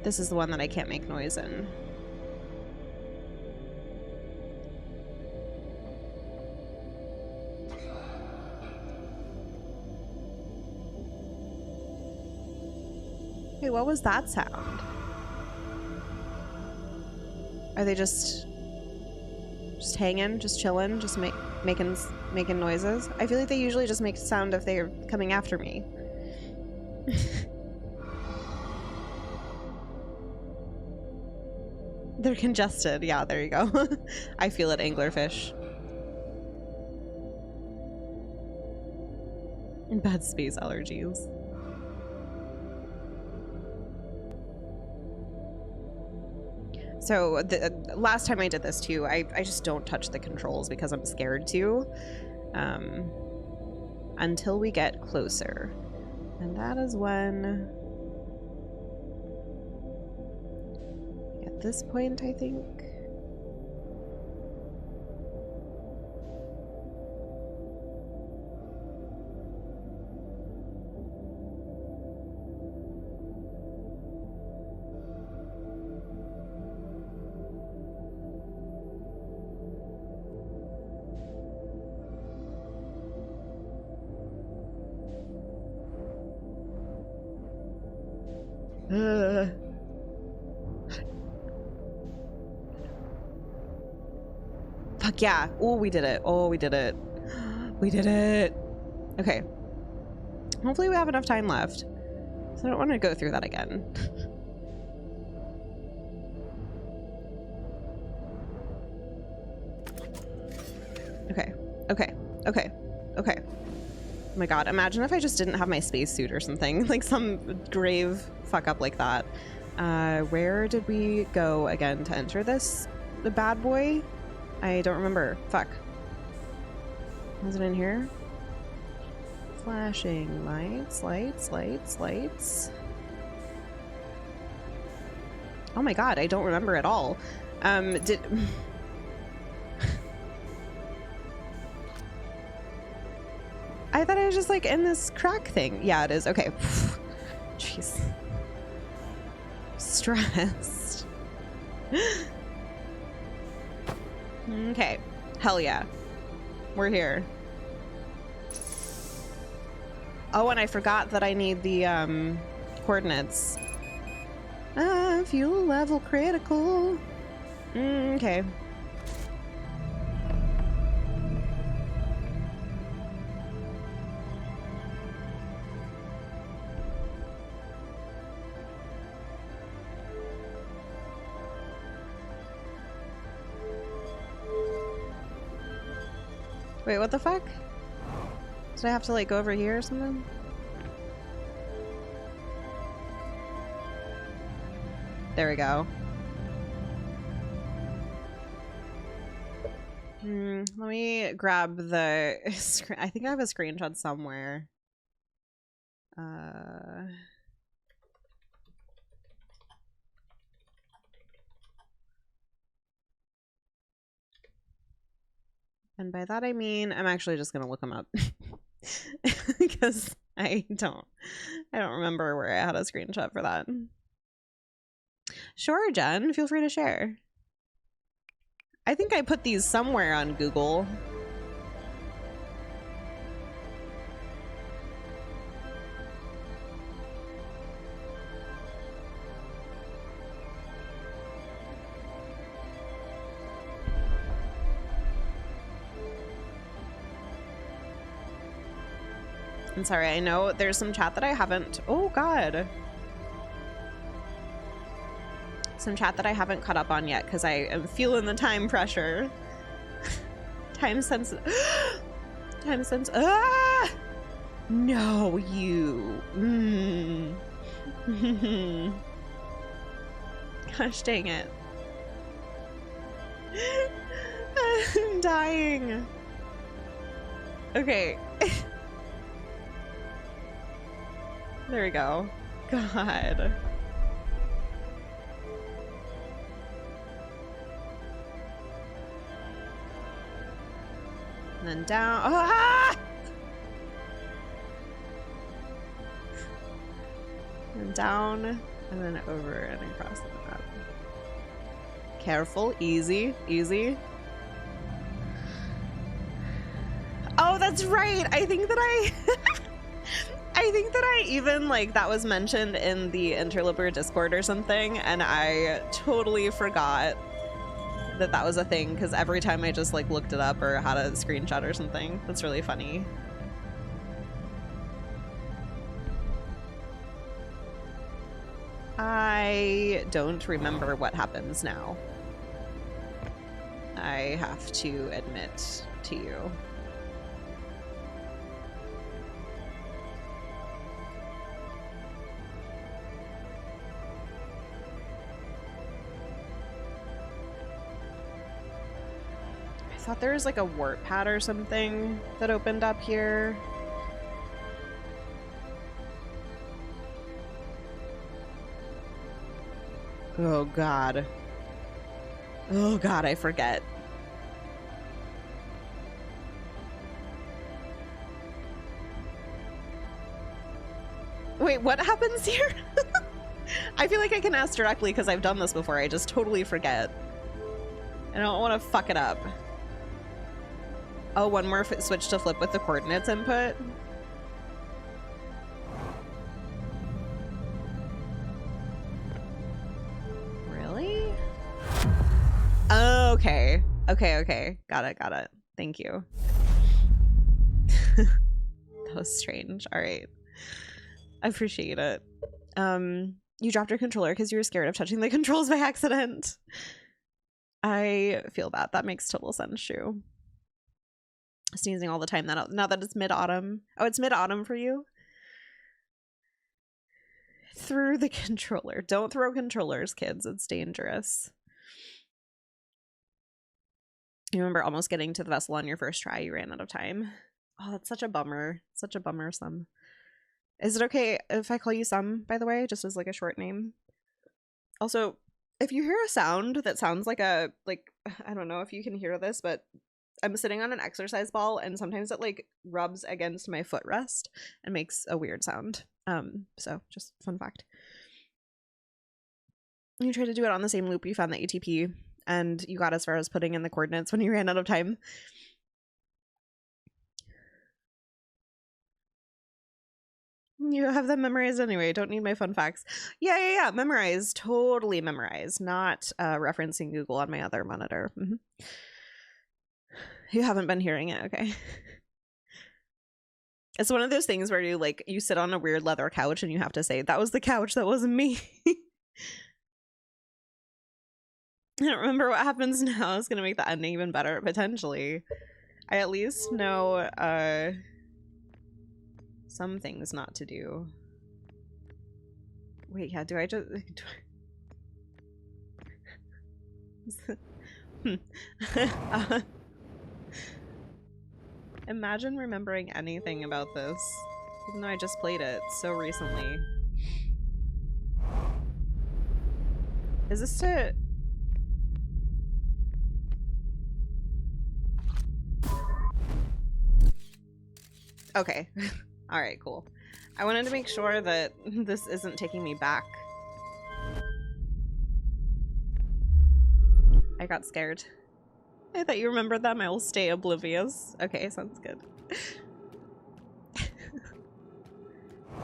S1: This is the one that I can't make noise in. Hey, what was that sound? Are they just hanging, just chilling, just making noises? I feel like they usually just make sound if they're coming after me. They're congested. Yeah, there you go. I feel it, anglerfish. And bad space allergies. So the last time I did this too, I just don't touch the controls because I'm scared to. I'm until we get closer. And that is when... at this point, I think. Fuck yeah. Oh, we did it. Oh, we did it. We did it. Okay. Hopefully we have enough time left. So I don't want to go through that again. Okay. Okay. Okay. Okay. Oh my god, imagine if I just didn't have my spacesuit or something. Like some grave fuck up like that. Where did we go again to enter this? The bad boy? I don't remember. Fuck. Was it in here? Flashing lights, lights, lights, lights. Oh my god, I don't remember at all. Did... I thought I was just like in this crack thing. Yeah, it is. Okay. Jeez. Stressed. Okay. Hell yeah. We're here. Oh, and I forgot that I need the coordinates. Fuel level critical. Okay. Wait, what the fuck? Did I have to like go over here or something? There we go. Let me grab the screen. I think I have a screenshot somewhere. And by that I mean I'm actually just gonna look them up because I don't remember where I had a screenshot for that. Sure, Jen, feel free to share. I think I put these somewhere on Google. I'm sorry, I know there's some chat that I haven't... Oh, God. Some chat that I haven't caught up on yet because I am feeling the time pressure. Time sensitive. Time sensitive. Ah! No, you. Gosh dang it. I'm dying. Okay. There we go. God. And then down. Ah! And down, and then over and across the map. Careful, easy, easy. Oh, that's right. I think that I think that I even, like, that was mentioned in the Interloper Discord or something, and I totally forgot that that was a thing, because every time I just, like, looked it up or had a screenshot or something. That's really funny. I don't remember what happens now. I have to admit to you. I thought there was like a warp pad or something that opened up here. Oh god. Oh god, I forget. Wait, what happens here? I feel like I can ask directly because I've done this before. I just totally forget. I don't want to fuck it up. Oh, one more switch to flip with the coordinates input. Really? Okay. Okay. Got it. Thank you. That was strange. All right. I appreciate it. You dropped your controller because you were scared of touching the controls by accident. I feel that. That makes total sense, Shu. Sneezing all the time now that it's mid-autumn. Oh, it's mid-autumn for you? Through the controller. Don't throw controllers, kids. It's dangerous. You remember almost getting to the vessel on your first try. You ran out of time. Oh, that's such a bummer. Such a bummer, Some. Is it okay if I call you Some, by the way? Just as like a short name? Also, if you hear a sound that sounds like I don't know if you can hear this, but I'm sitting on an exercise ball and sometimes it like rubs against my footrest and makes a weird sound. So just fun fact. You tried to do it on the same loop you found the ATP and you got as far as putting in the coordinates when you ran out of time. You have them memorized anyway. Don't need my fun facts. Yeah. Memorized. Totally memorized. Not referencing Google on my other monitor. You haven't been hearing it. Okay. It's one of those things where you sit on a weird leather couch and you have to say, that was the couch. That wasn't me. I don't remember what happens now. It's going to make the ending even better, potentially. I at least know some things not to do. Wait, yeah, do I just... Imagine remembering anything about this, even though I just played it so recently. Is this to... Okay. Alright, cool. I wanted to make sure that this isn't taking me back. I got scared. I thought you remembered them. I will stay oblivious. Okay, sounds good.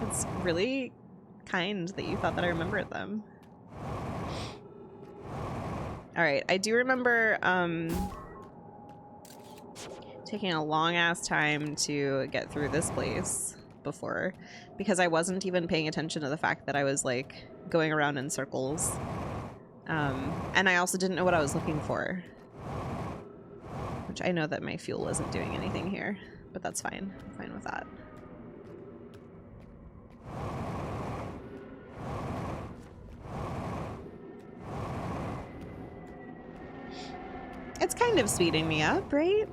S1: It's really kind that you thought that I remembered them. Alright, I do remember taking a long ass time to get through this place before because I wasn't even paying attention to the fact that I was like going around in circles. And I also didn't know what I was looking for. Which I know that my fuel isn't doing anything here, but that's fine. I'm fine with that. It's kind of speeding me up, right?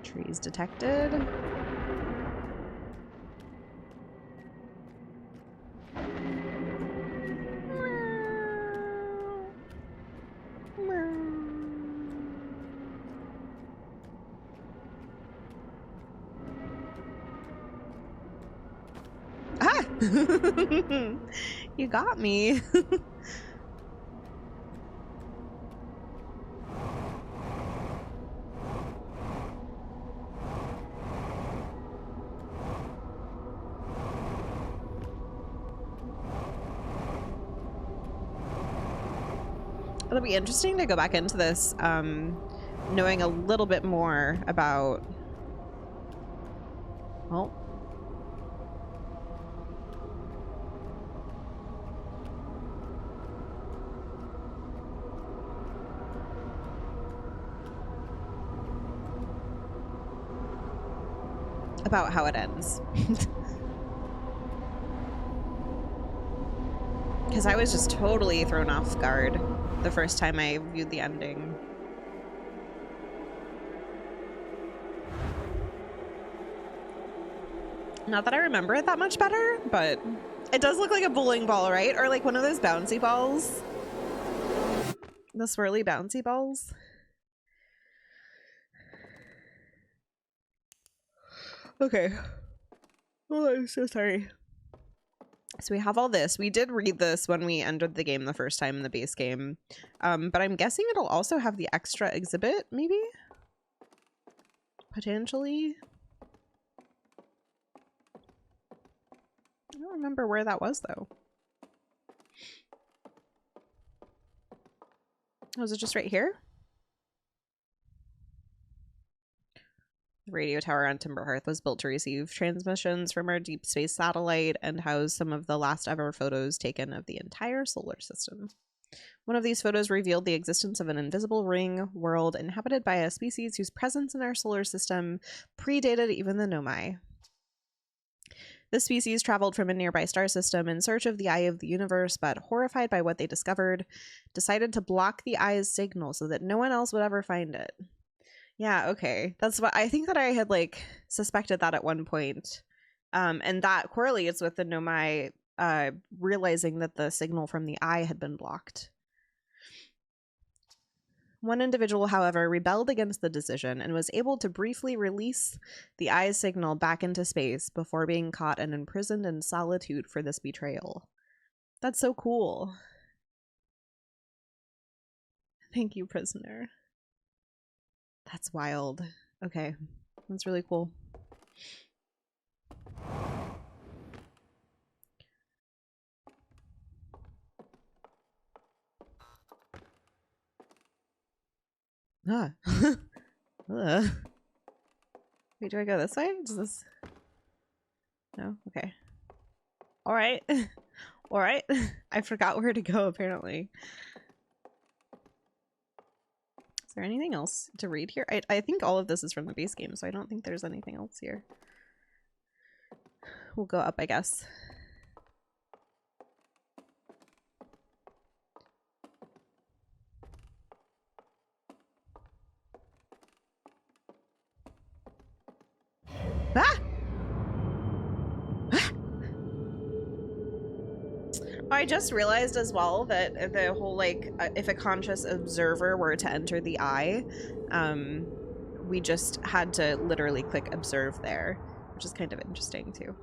S1: Trees detected. Ah! You got me. It'll be interesting to go back into this, knowing a little bit more about... Well... about how it ends. Because I was just totally thrown off guard the first time I viewed the ending. Not that I remember it that much better, but it does look like a bowling ball, right? Or like one of those bouncy balls. The swirly bouncy balls. Okay. Oh, I'm so sorry. So we have all this. We did read this when we entered the game the first time in the base game. But I'm guessing it'll also have the extra exhibit, maybe? Potentially? I don't remember where that was, though. Was it just right here? The radio tower on Timberhearth was built to receive transmissions from our deep space satellite and house some of the last ever photos taken of the entire solar system. One of these photos revealed the existence of an invisible ring world inhabited by a species whose presence in our solar system predated even the 𝘗𝘢𝘐𝑚. This species traveled from a nearby star system in search of the eye of the universe, but horrified by what they discovered, decided to block the eye's signal so that no one else would ever find it. Yeah, okay. That's what I think that I had like suspected that at one point. And that correlates with the 𝘗𝘢𝘐𝑚 realizing that the signal from the eye had been blocked. One individual, however, rebelled against the decision and was able to briefly release the eye's signal back into space before being caught and imprisoned in solitude for this betrayal. That's so cool. Thank you, prisoner. That's wild. Okay, that's really cool. Ah. Wait, do I go this way? Does this... No? Okay. Alright. Alright. I forgot where to go, apparently. Is there anything else to read here? I think all of this is from the base game, so I don't think there's anything else here. We'll go up, I guess. Ah! I just realized as well that the whole, like, if a conscious observer were to enter the eye, we just had to literally click observe there, which is kind of interesting too.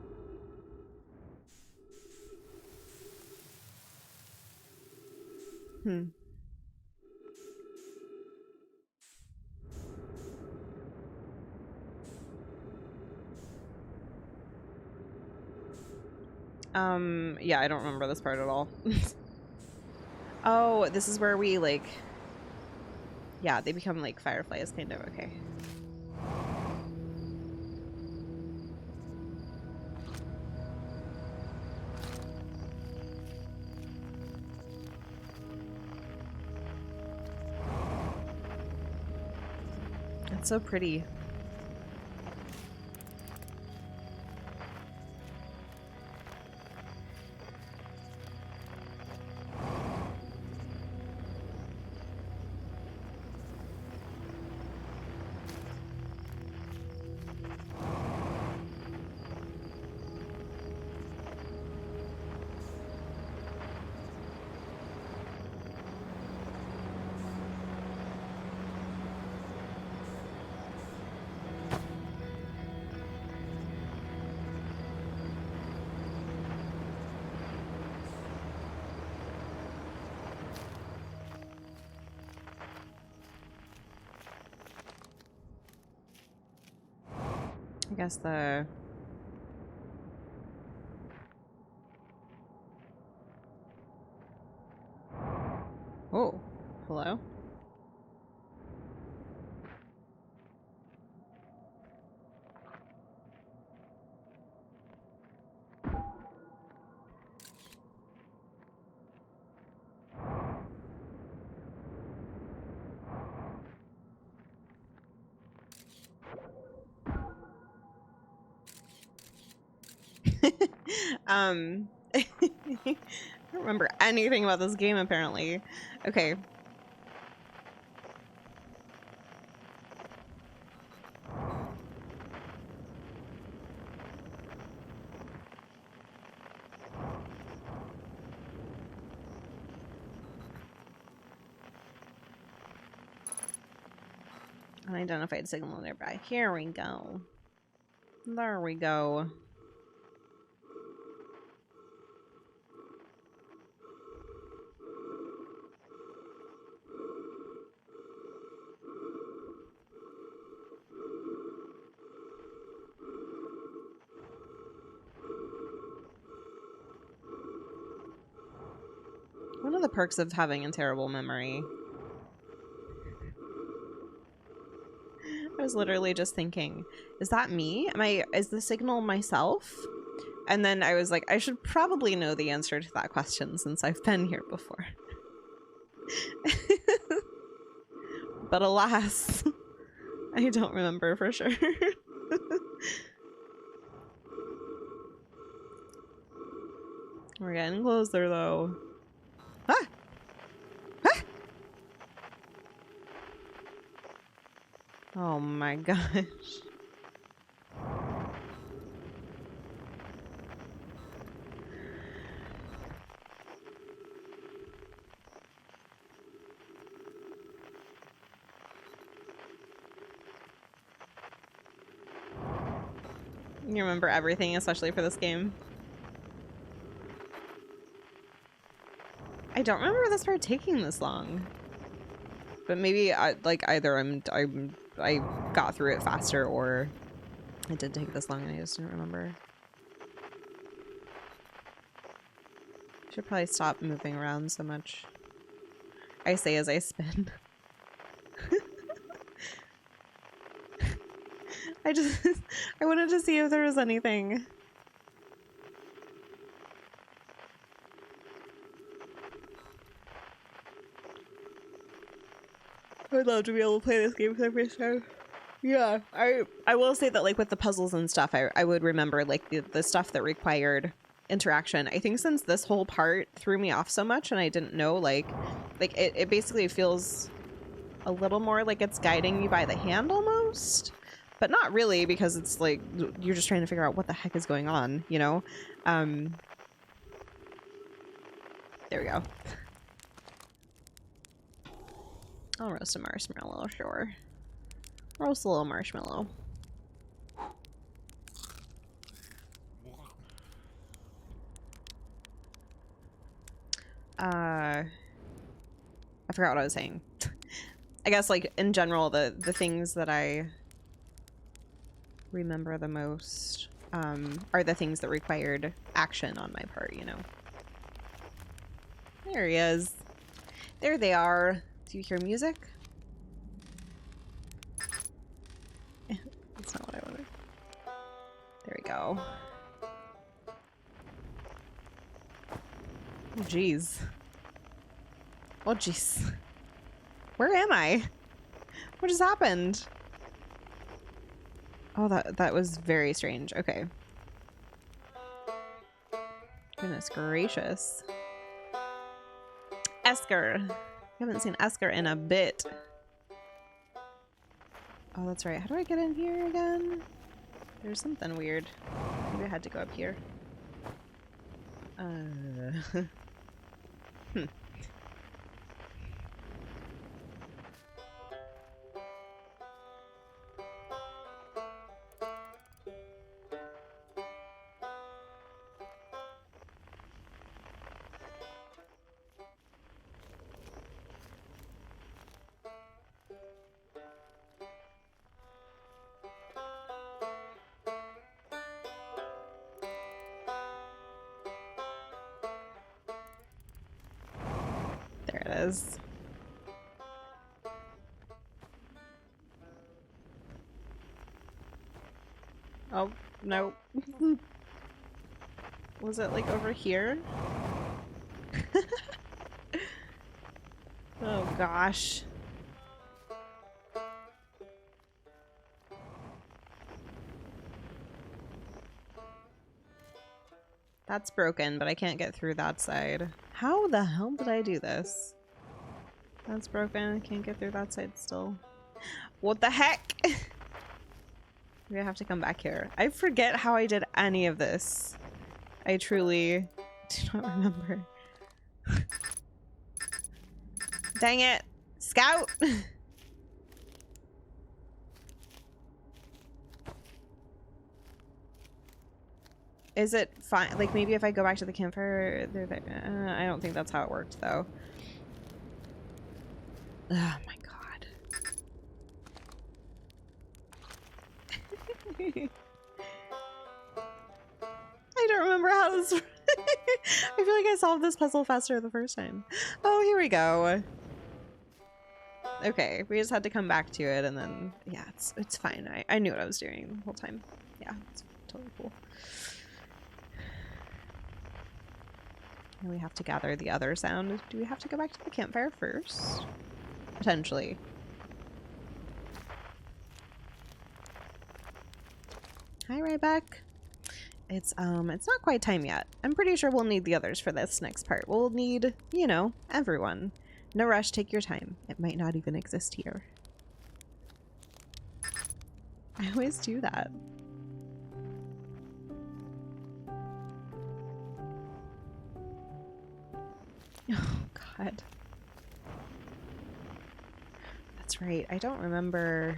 S1: Yeah, I don't remember this part at all. Oh, this is where we, like... Yeah, they become, like, fireflies, kind of. Okay. That's so pretty. I guess the... Oh, hello? I don't remember anything about this game, apparently. Okay. Unidentified signal nearby. Here we go. There we go. One of the perks of having a terrible memory. I was literally just thinking, is that me? Is the signal myself? And then I was like, I should probably know the answer to that question since I've been here before. But alas, I don't remember for sure. We're getting closer though. Ah! Ah! Oh my gosh. You remember everything, especially for this game. I don't remember this part taking this long. But maybe either I got through it faster or it did take this long and I just didn't remember. Should probably stop moving around so much. I say as I spin. I wanted to see if there was anything. I would love to be able to play this game for the first time. Yeah, I will say that like with the puzzles and stuff, I would remember like the stuff that required interaction. I think since this whole part threw me off so much and I didn't know like it basically feels a little more like it's guiding you by the hand almost. But not really, because it's like you're just trying to figure out what the heck is going on, you know? There we go. I'll roast a marshmallow, sure. Roast a little marshmallow. I forgot what I was saying. I guess like in general, the things that I remember the most are the things that required action on my part, you know. There he is. There they are. Do you hear music? That's not what I wanted. There we go. Oh jeez. Oh jeez. Where am I? What just happened? Oh, that was very strange. Okay. Goodness gracious. Esker. I haven't seen Esker in a bit. Oh, that's right. How do I get in here again? There's something weird. Maybe I had to go up here. There it is. Oh, no. Was it like over here? Oh gosh. That's broken, but I can't get through that side. How the hell did I do this? That's broken. I can't get through that side still. What the heck? We're gonna have to come back here. I forget how I did any of this. I truly do not remember. Dang it! Scout! Is it fine? Like, maybe if I go back to the campfire, they're there. I don't think that's how it worked, though. Oh my god. I don't remember how this I feel like I solved this puzzle faster the first time. Oh, here we go. Okay, we just had to come back to it, and then yeah, it's fine. I knew what I was doing the whole time. Yeah, it's totally cool. And we have to gather the other sound. Do we have to go back to the campfire first? Potentially. Hi, Ryback. It's not quite time yet. I'm pretty sure we'll need the others for this next part. We'll need, you know, everyone. No rush, take your time. It might not even exist here. I always do that. Oh, God. That's right. I don't remember.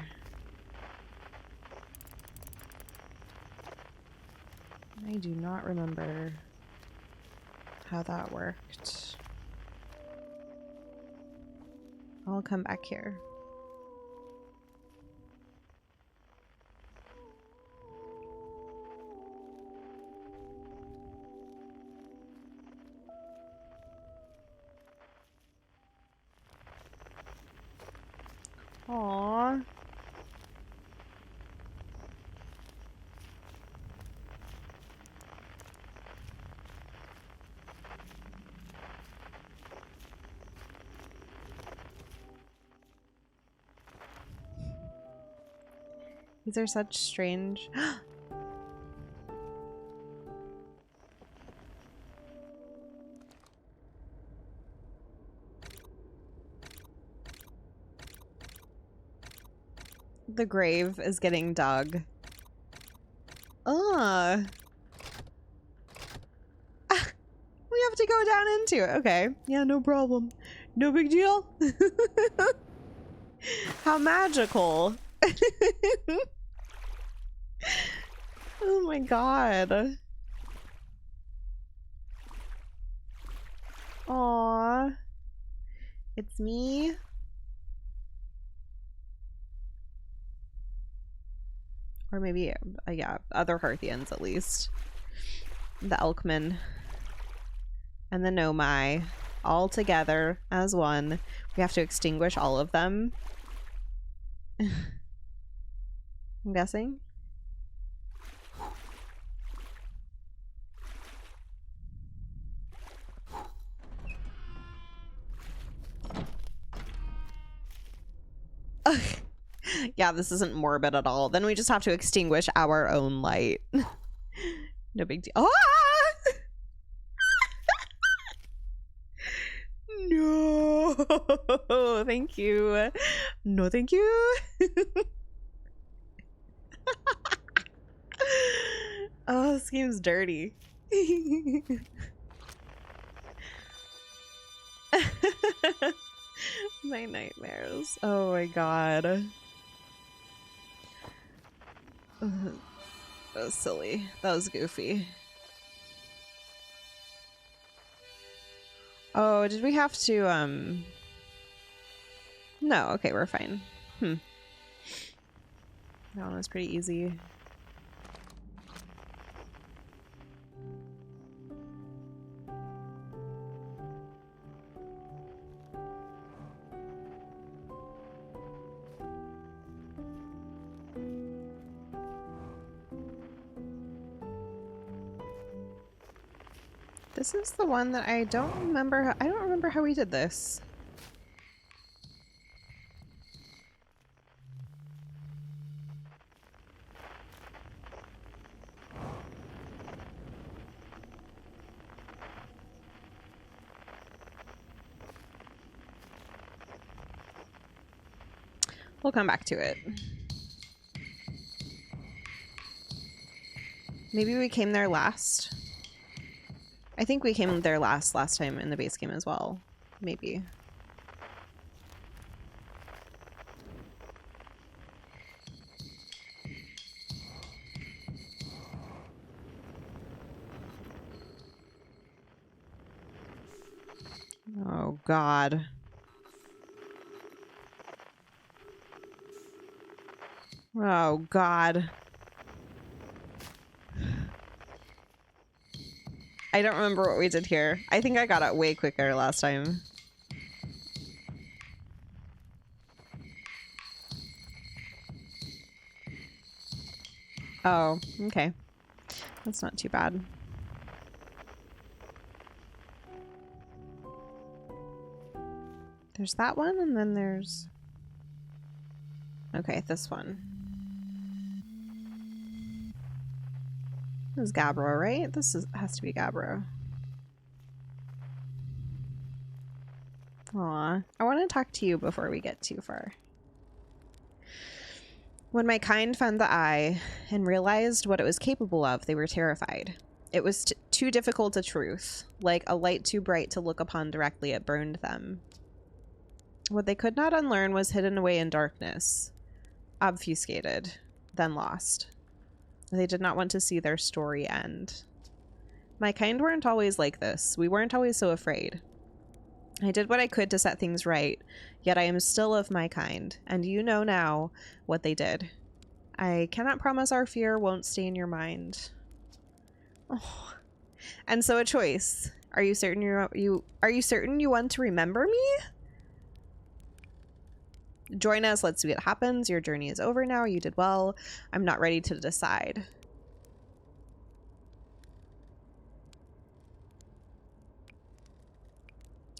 S1: I do not remember how that worked. I'll come back here. Aww. These are such strange... The grave is getting dug. Ah, we have to go down into it. Okay. Yeah, no problem. No big deal. How magical. Oh my god. Aw. It's me. Or maybe, yeah, other Hearthians at least. The Elkman. And the 𝘗𝘠𝘨. All together as one. We have to extinguish all of them. I'm guessing. Yeah, this isn't morbid at all. Then we just have to extinguish our own light. No big deal. Ah! No, thank you. No, thank you. Oh, this game's dirty. My nightmares. Oh my god. That was silly. That was goofy. Oh, did we have to, No, okay, we're fine. That one was pretty easy. This is the one that I don't remember. I don't remember how we did this. We'll come back to it. Maybe we came there last. I think we came there last time in the base game as well. Maybe. Oh, God. Oh, God. I don't remember what we did here. I think I got it way quicker last time. Oh, okay. That's not too bad. There's that one, and then there's... Okay, this one. This is 𝘗𝘁𝘀, right? Has to be 𝘗𝘁𝘀. Aw. I want to talk to you before we get too far. When my kind found the eye and realized what it was capable of, they were terrified. It was too difficult a truth. Like a light too bright to look upon directly, it burned them. What they could not unlearn was hidden away in darkness. Obfuscated. Then lost. They did not want to see their story end. My kind weren't always like this. We weren't always so afraid. I did what I could to set things right, yet I am still of my kind, and you know now what they did. I cannot promise our fear won't stay in your mind. Oh. And so a choice. Are you certain are you certain you want to remember me? Join us, let's see what happens. Your journey is over now. You did well. I'm not ready to decide.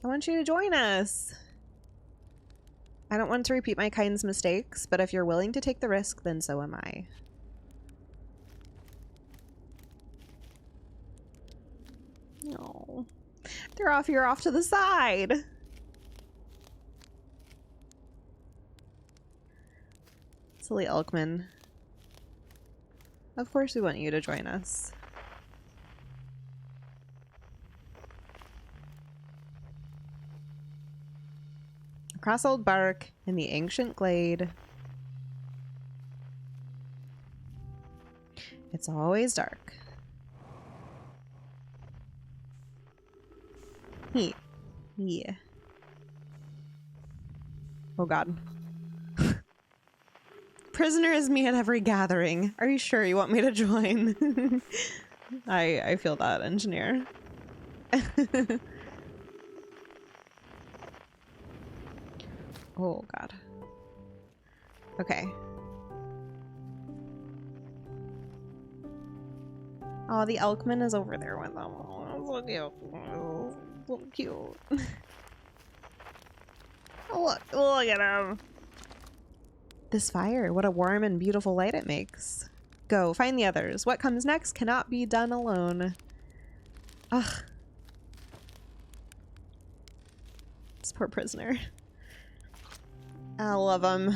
S1: I want you to join us. I don't want to repeat my kind's mistakes, but if you're willing to take the risk, then so am I. No. They're off here off to the side. Silly Elkman. Of course we want you to join us. Across old bark in the ancient glade. It's always dark. Yeah. Oh God. Prisoner is me at every gathering. Are you sure you want me to join? I feel that, engineer. Oh God. Okay. Oh, the Elkman is over there with them. Oh, so cute. Oh, so cute. Oh, look at him. This fire, what a warm and beautiful light it makes. Go, find the others. What comes next cannot be done alone. Ugh. This poor prisoner. I love him.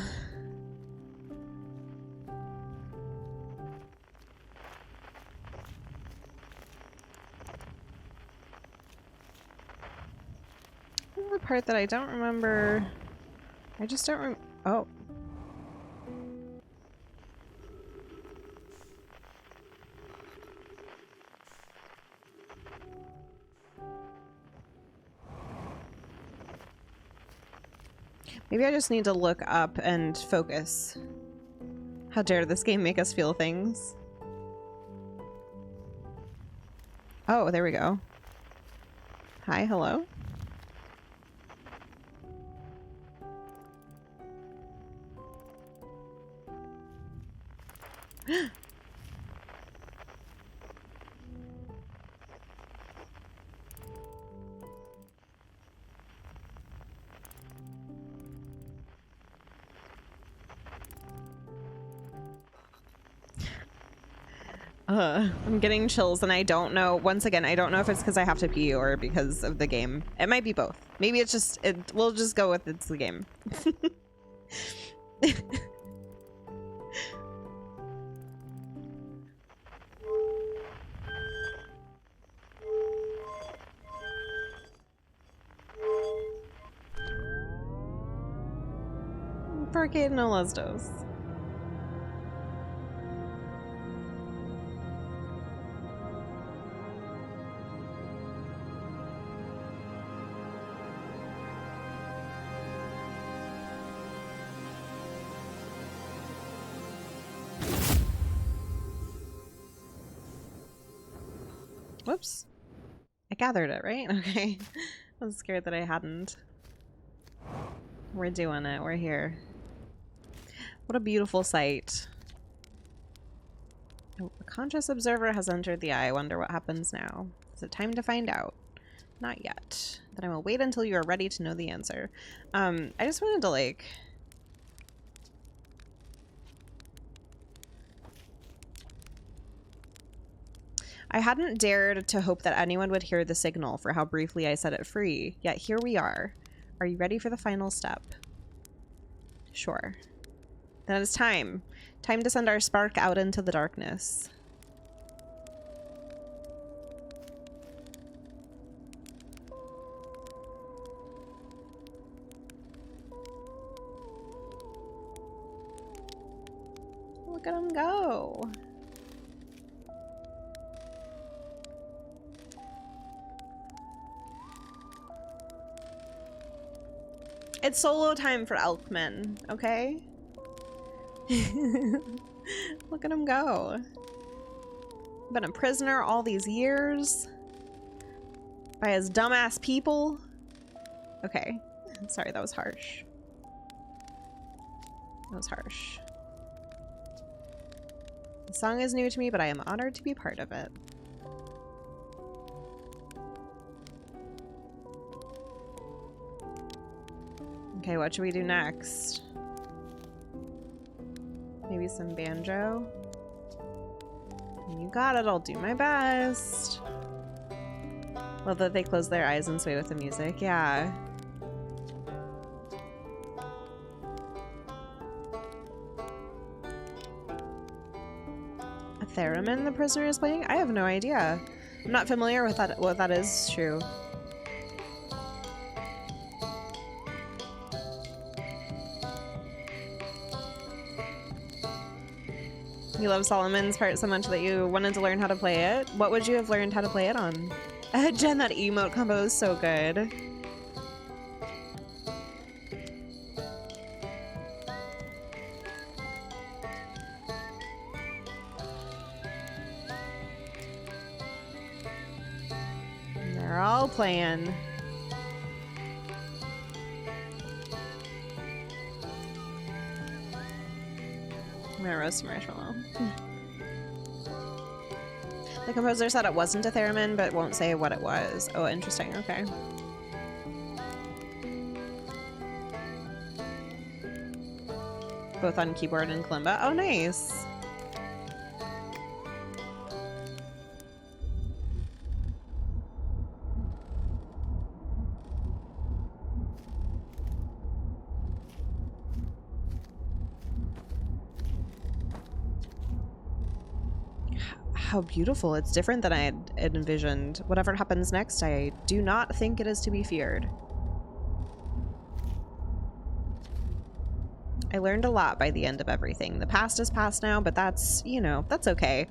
S1: The part that I don't remember. I just don't remember. Oh. Maybe I just need to look up and focus. How dare this game make us feel things? Oh, there we go. Hi, hello. I'm getting chills and I don't know, once again, I don't know if it's because I have to pee or because of the game. It might be both. Maybe it's just, we'll just go with it's the game. Porque no las dos. Whoops. I gathered it, right? Okay. I was scared that I hadn't. We're doing it. We're here. What a beautiful sight. A conscious observer has entered the eye. I wonder what happens now. Is it time to find out? Not yet. Then I will wait until you are ready to know the answer. I just wanted to, like... I hadn't dared to hope that anyone would hear the signal for how briefly I set it free, yet here we are. Are you ready for the final step? Sure. Then it is time. Time to send our spark out into the darkness. Look at him go. It's solo time for Elkman, okay? Look at him go. Been a prisoner all these years by his dumbass people. Okay. Sorry, that was harsh. That was harsh. The song is new to me, but I am honored to be part of it. Okay, what should we do next? Maybe some banjo? You got it, I'll do my best. Love that they close their eyes and sway with the music, yeah. A theremin the prisoner is playing? I have no idea. I'm not familiar with that. What that is true. You love Solomon's part so much that you wanted to learn how to play it. What would you have learned how to play it on? Jen, that emote combo is so good. They're all playing. I'm gonna roast a marshmallow. The composer said it wasn't a theremin, but won't say what it was. Oh, interesting. Okay. Both on keyboard and kalimba. Oh, nice. How beautiful. It's different than I had envisioned. Whatever happens next, I do not think it is to be feared. I learned a lot by the end of everything. The past is past now, but that's, you know, that's okay.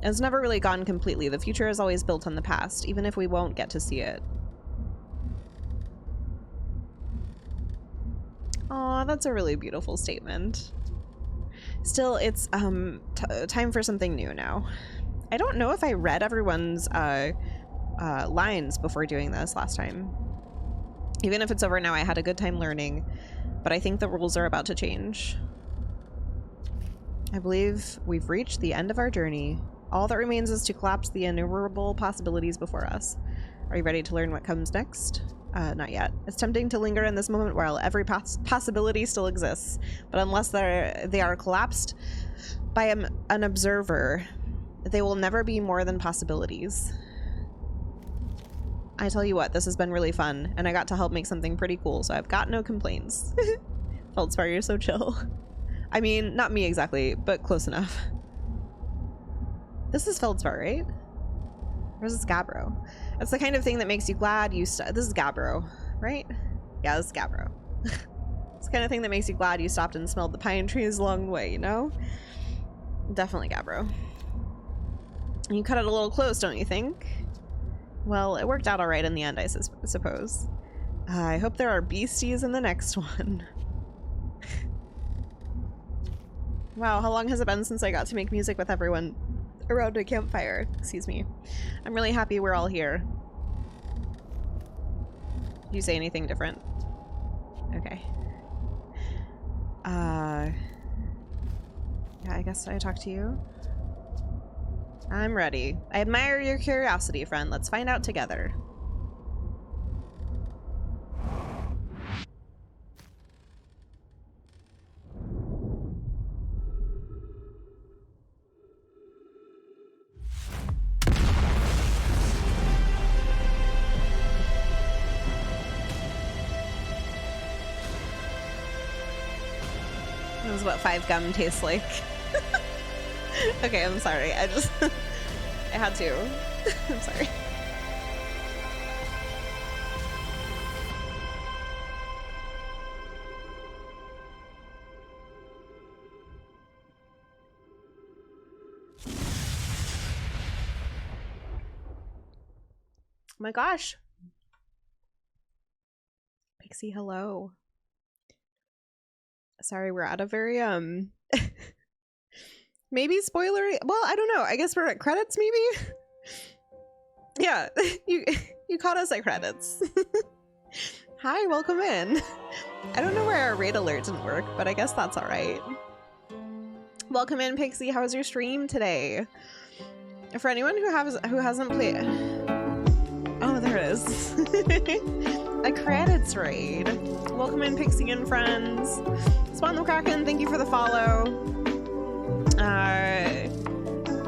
S1: It's never really gone completely. The future is always built on the past, even if we won't get to see it. Aw, that's a really beautiful statement. Still, it's time for something new now. I don't know if I read everyone's lines before doing this last time. Even if it's over now, I had a good time learning, but I think the rules are about to change. I believe we've reached the end of our journey. All that remains is to collapse the innumerable possibilities before us. Are you ready to learn what comes next? Not yet. It's tempting to linger in this moment while every possibility still exists, but unless they are collapsed by an observer, they will never be more than possibilities. I tell you what, this has been really fun, and I got to help make something pretty cool, so I've got no complaints. 𝘉𝘢𝘬𝘨, you're so chill. I mean, not me exactly, but close enough. This is 𝘉𝘢𝘬, right? Or is this 𝘗𝘪𝘀? It's the kind of thing that makes you glad you this is 𝘗𝘪𝘀, right? Yeah, this is 𝘗𝘪𝘀. It's the kind of thing that makes you glad you stopped and smelled the pine trees along the way, you know? Definitely 𝘗𝘪𝘀. You cut it a little close, don't you think? Well, it worked out all right in the end, I suppose. I hope there are beasties in the next one. Wow, how long has it been since I got to make music with everyone? around a campfire. Excuse me. I'm really happy we're all here. Do you say anything different? Okay. Yeah, I guess I talk to you. I'm ready. I admire your curiosity, friend. Let's find out together. This is what 5 gum tastes like. Okay, I'm sorry. I had to. I'm sorry. Oh my gosh. Pixie, hello. Sorry, we're at a very maybe spoilery. Well, I don't know. I guess we're at credits, maybe. Yeah, you caught us at credits. Hi, welcome in. I don't know where our raid alert didn't work, but I guess that's all right. Welcome in, Pixie. How was your stream today? For anyone who hasn't played, oh, there it is. A credits raid. Welcome in, Pixie and friends. Spawn the Kraken, thank you for the follow.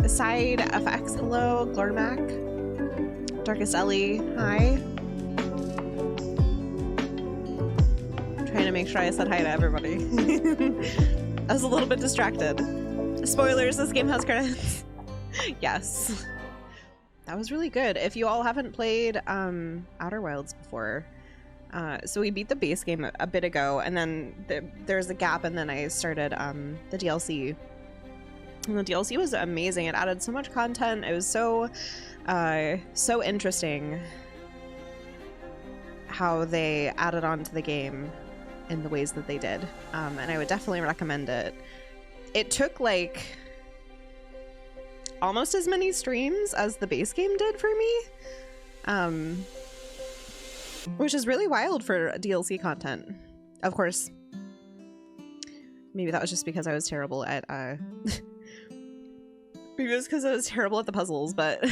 S1: Side FX, hello. 𝘗𝘪𝘹𝘦𝘭. Darkest Ellie, hi. I'm trying to make sure I said hi to everybody. I was a little bit distracted. Spoilers, this game has credits. Yes. That was really good. If you all haven't played Outer Wilds before, so we beat the base game a bit ago, and then there's a gap, and then I started the DLC. And the DLC was amazing. It added so much content. It was so interesting how they added on to the game in the ways that they did. And I would definitely recommend it. It took like almost as many streams as the base game did for me. Which is really wild for DLC content. Of course, maybe that was just because I was terrible at maybe it was because I was terrible at the puzzles, but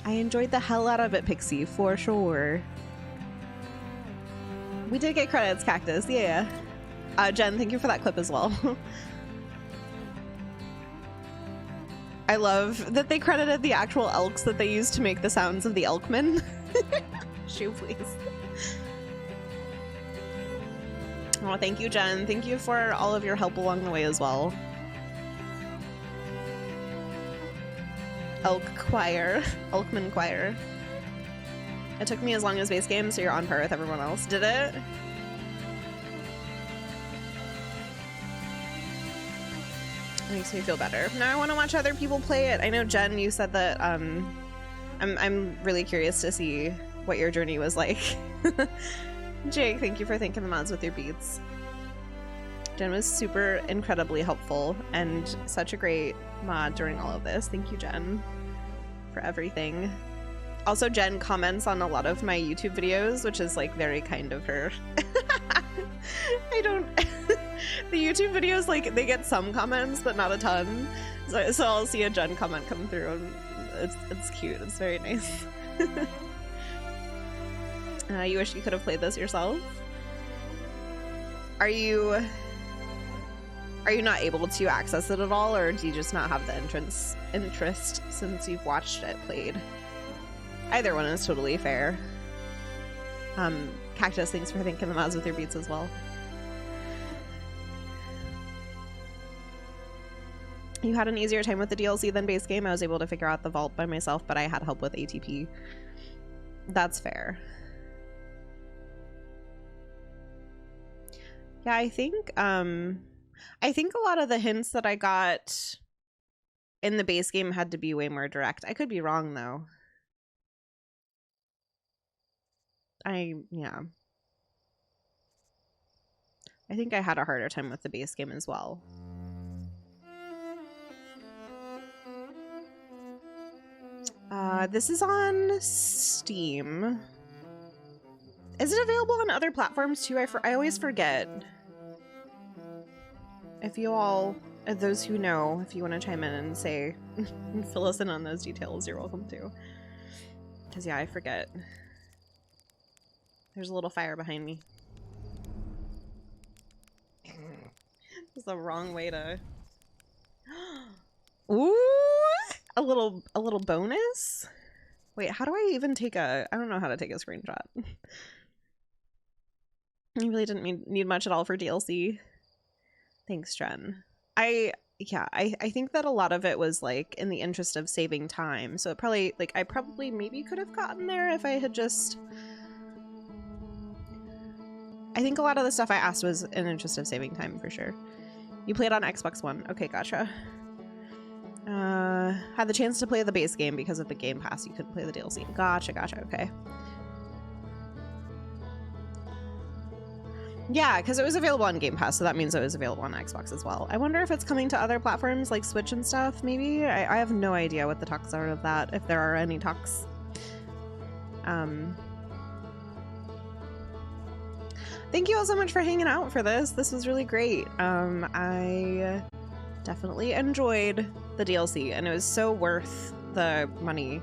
S1: I enjoyed the hell out of it, Pixie, for sure. We did get credits, Cactus, yeah. Jen, thank you for that clip as well. I love that they credited the actual elks that they used to make the sounds of the elkmen. Shoe, please. Oh, thank you, Jen. Thank you for all of your help along the way as well. Elk choir. Elkman choir. It took me as long as base game, so you're on par with everyone else. Did it? It makes me feel better. Now I want to watch other people play it. I know, Jen, you said that I'm really curious to see what your journey was like. Jake, thank you for thanking the mods with your beats. Jen was super incredibly helpful and such a great mod during all of this. Thank you, Jen, for everything. Also, Jen comments on a lot of my YouTube videos, which is like very kind of her. I don't... The YouTube videos, like, they get some comments, but not a ton. So I'll see a Jen comment come through, and it's cute. It's very nice. You wish you could have played this yourself? Are you not able to access it at all, or do you just not have the interest since you've watched it played? Either one is totally fair. Cactus, thanks for thanking the mods with your beats as well. You had an easier time with the DLC than base game. I was able to figure out the vault by myself, but I had help with ATP. That's fair. Yeah, I think a lot of the hints that I got in the base game had to be way more direct. I could be wrong though. Yeah. I think I had a harder time with the base game as well. This is on Steam. Is it available on other platforms too? I always forget. If you all, those who know, if you want to chime in and say, fill us in on those details, you're welcome to. Because yeah, I forget. There's a little fire behind me. It's the wrong way to... Ooh! A little bonus? Wait, how do I even take a... I don't know how to take a screenshot. You really didn't need much at all for DLC. Thanks, Jen. I think that a lot of it was like in the interest of saving time. So it probably, like, I probably maybe could have gotten there if I had just... I think a lot of the stuff I asked was in the interest of saving time for sure. You played on Xbox One. Okay, gotcha. Had the chance to play the base game because of the Game Pass. You couldn't play the DLC. Gotcha, okay. Yeah, because it was available on Game Pass, so that means it was available on Xbox as well. I wonder if it's coming to other platforms like Switch and stuff, maybe? I have no idea what the talks are of that, if there are any talks. Thank you all so much for hanging out for this. This was really great. I definitely enjoyed the DLC, and it was so worth the money.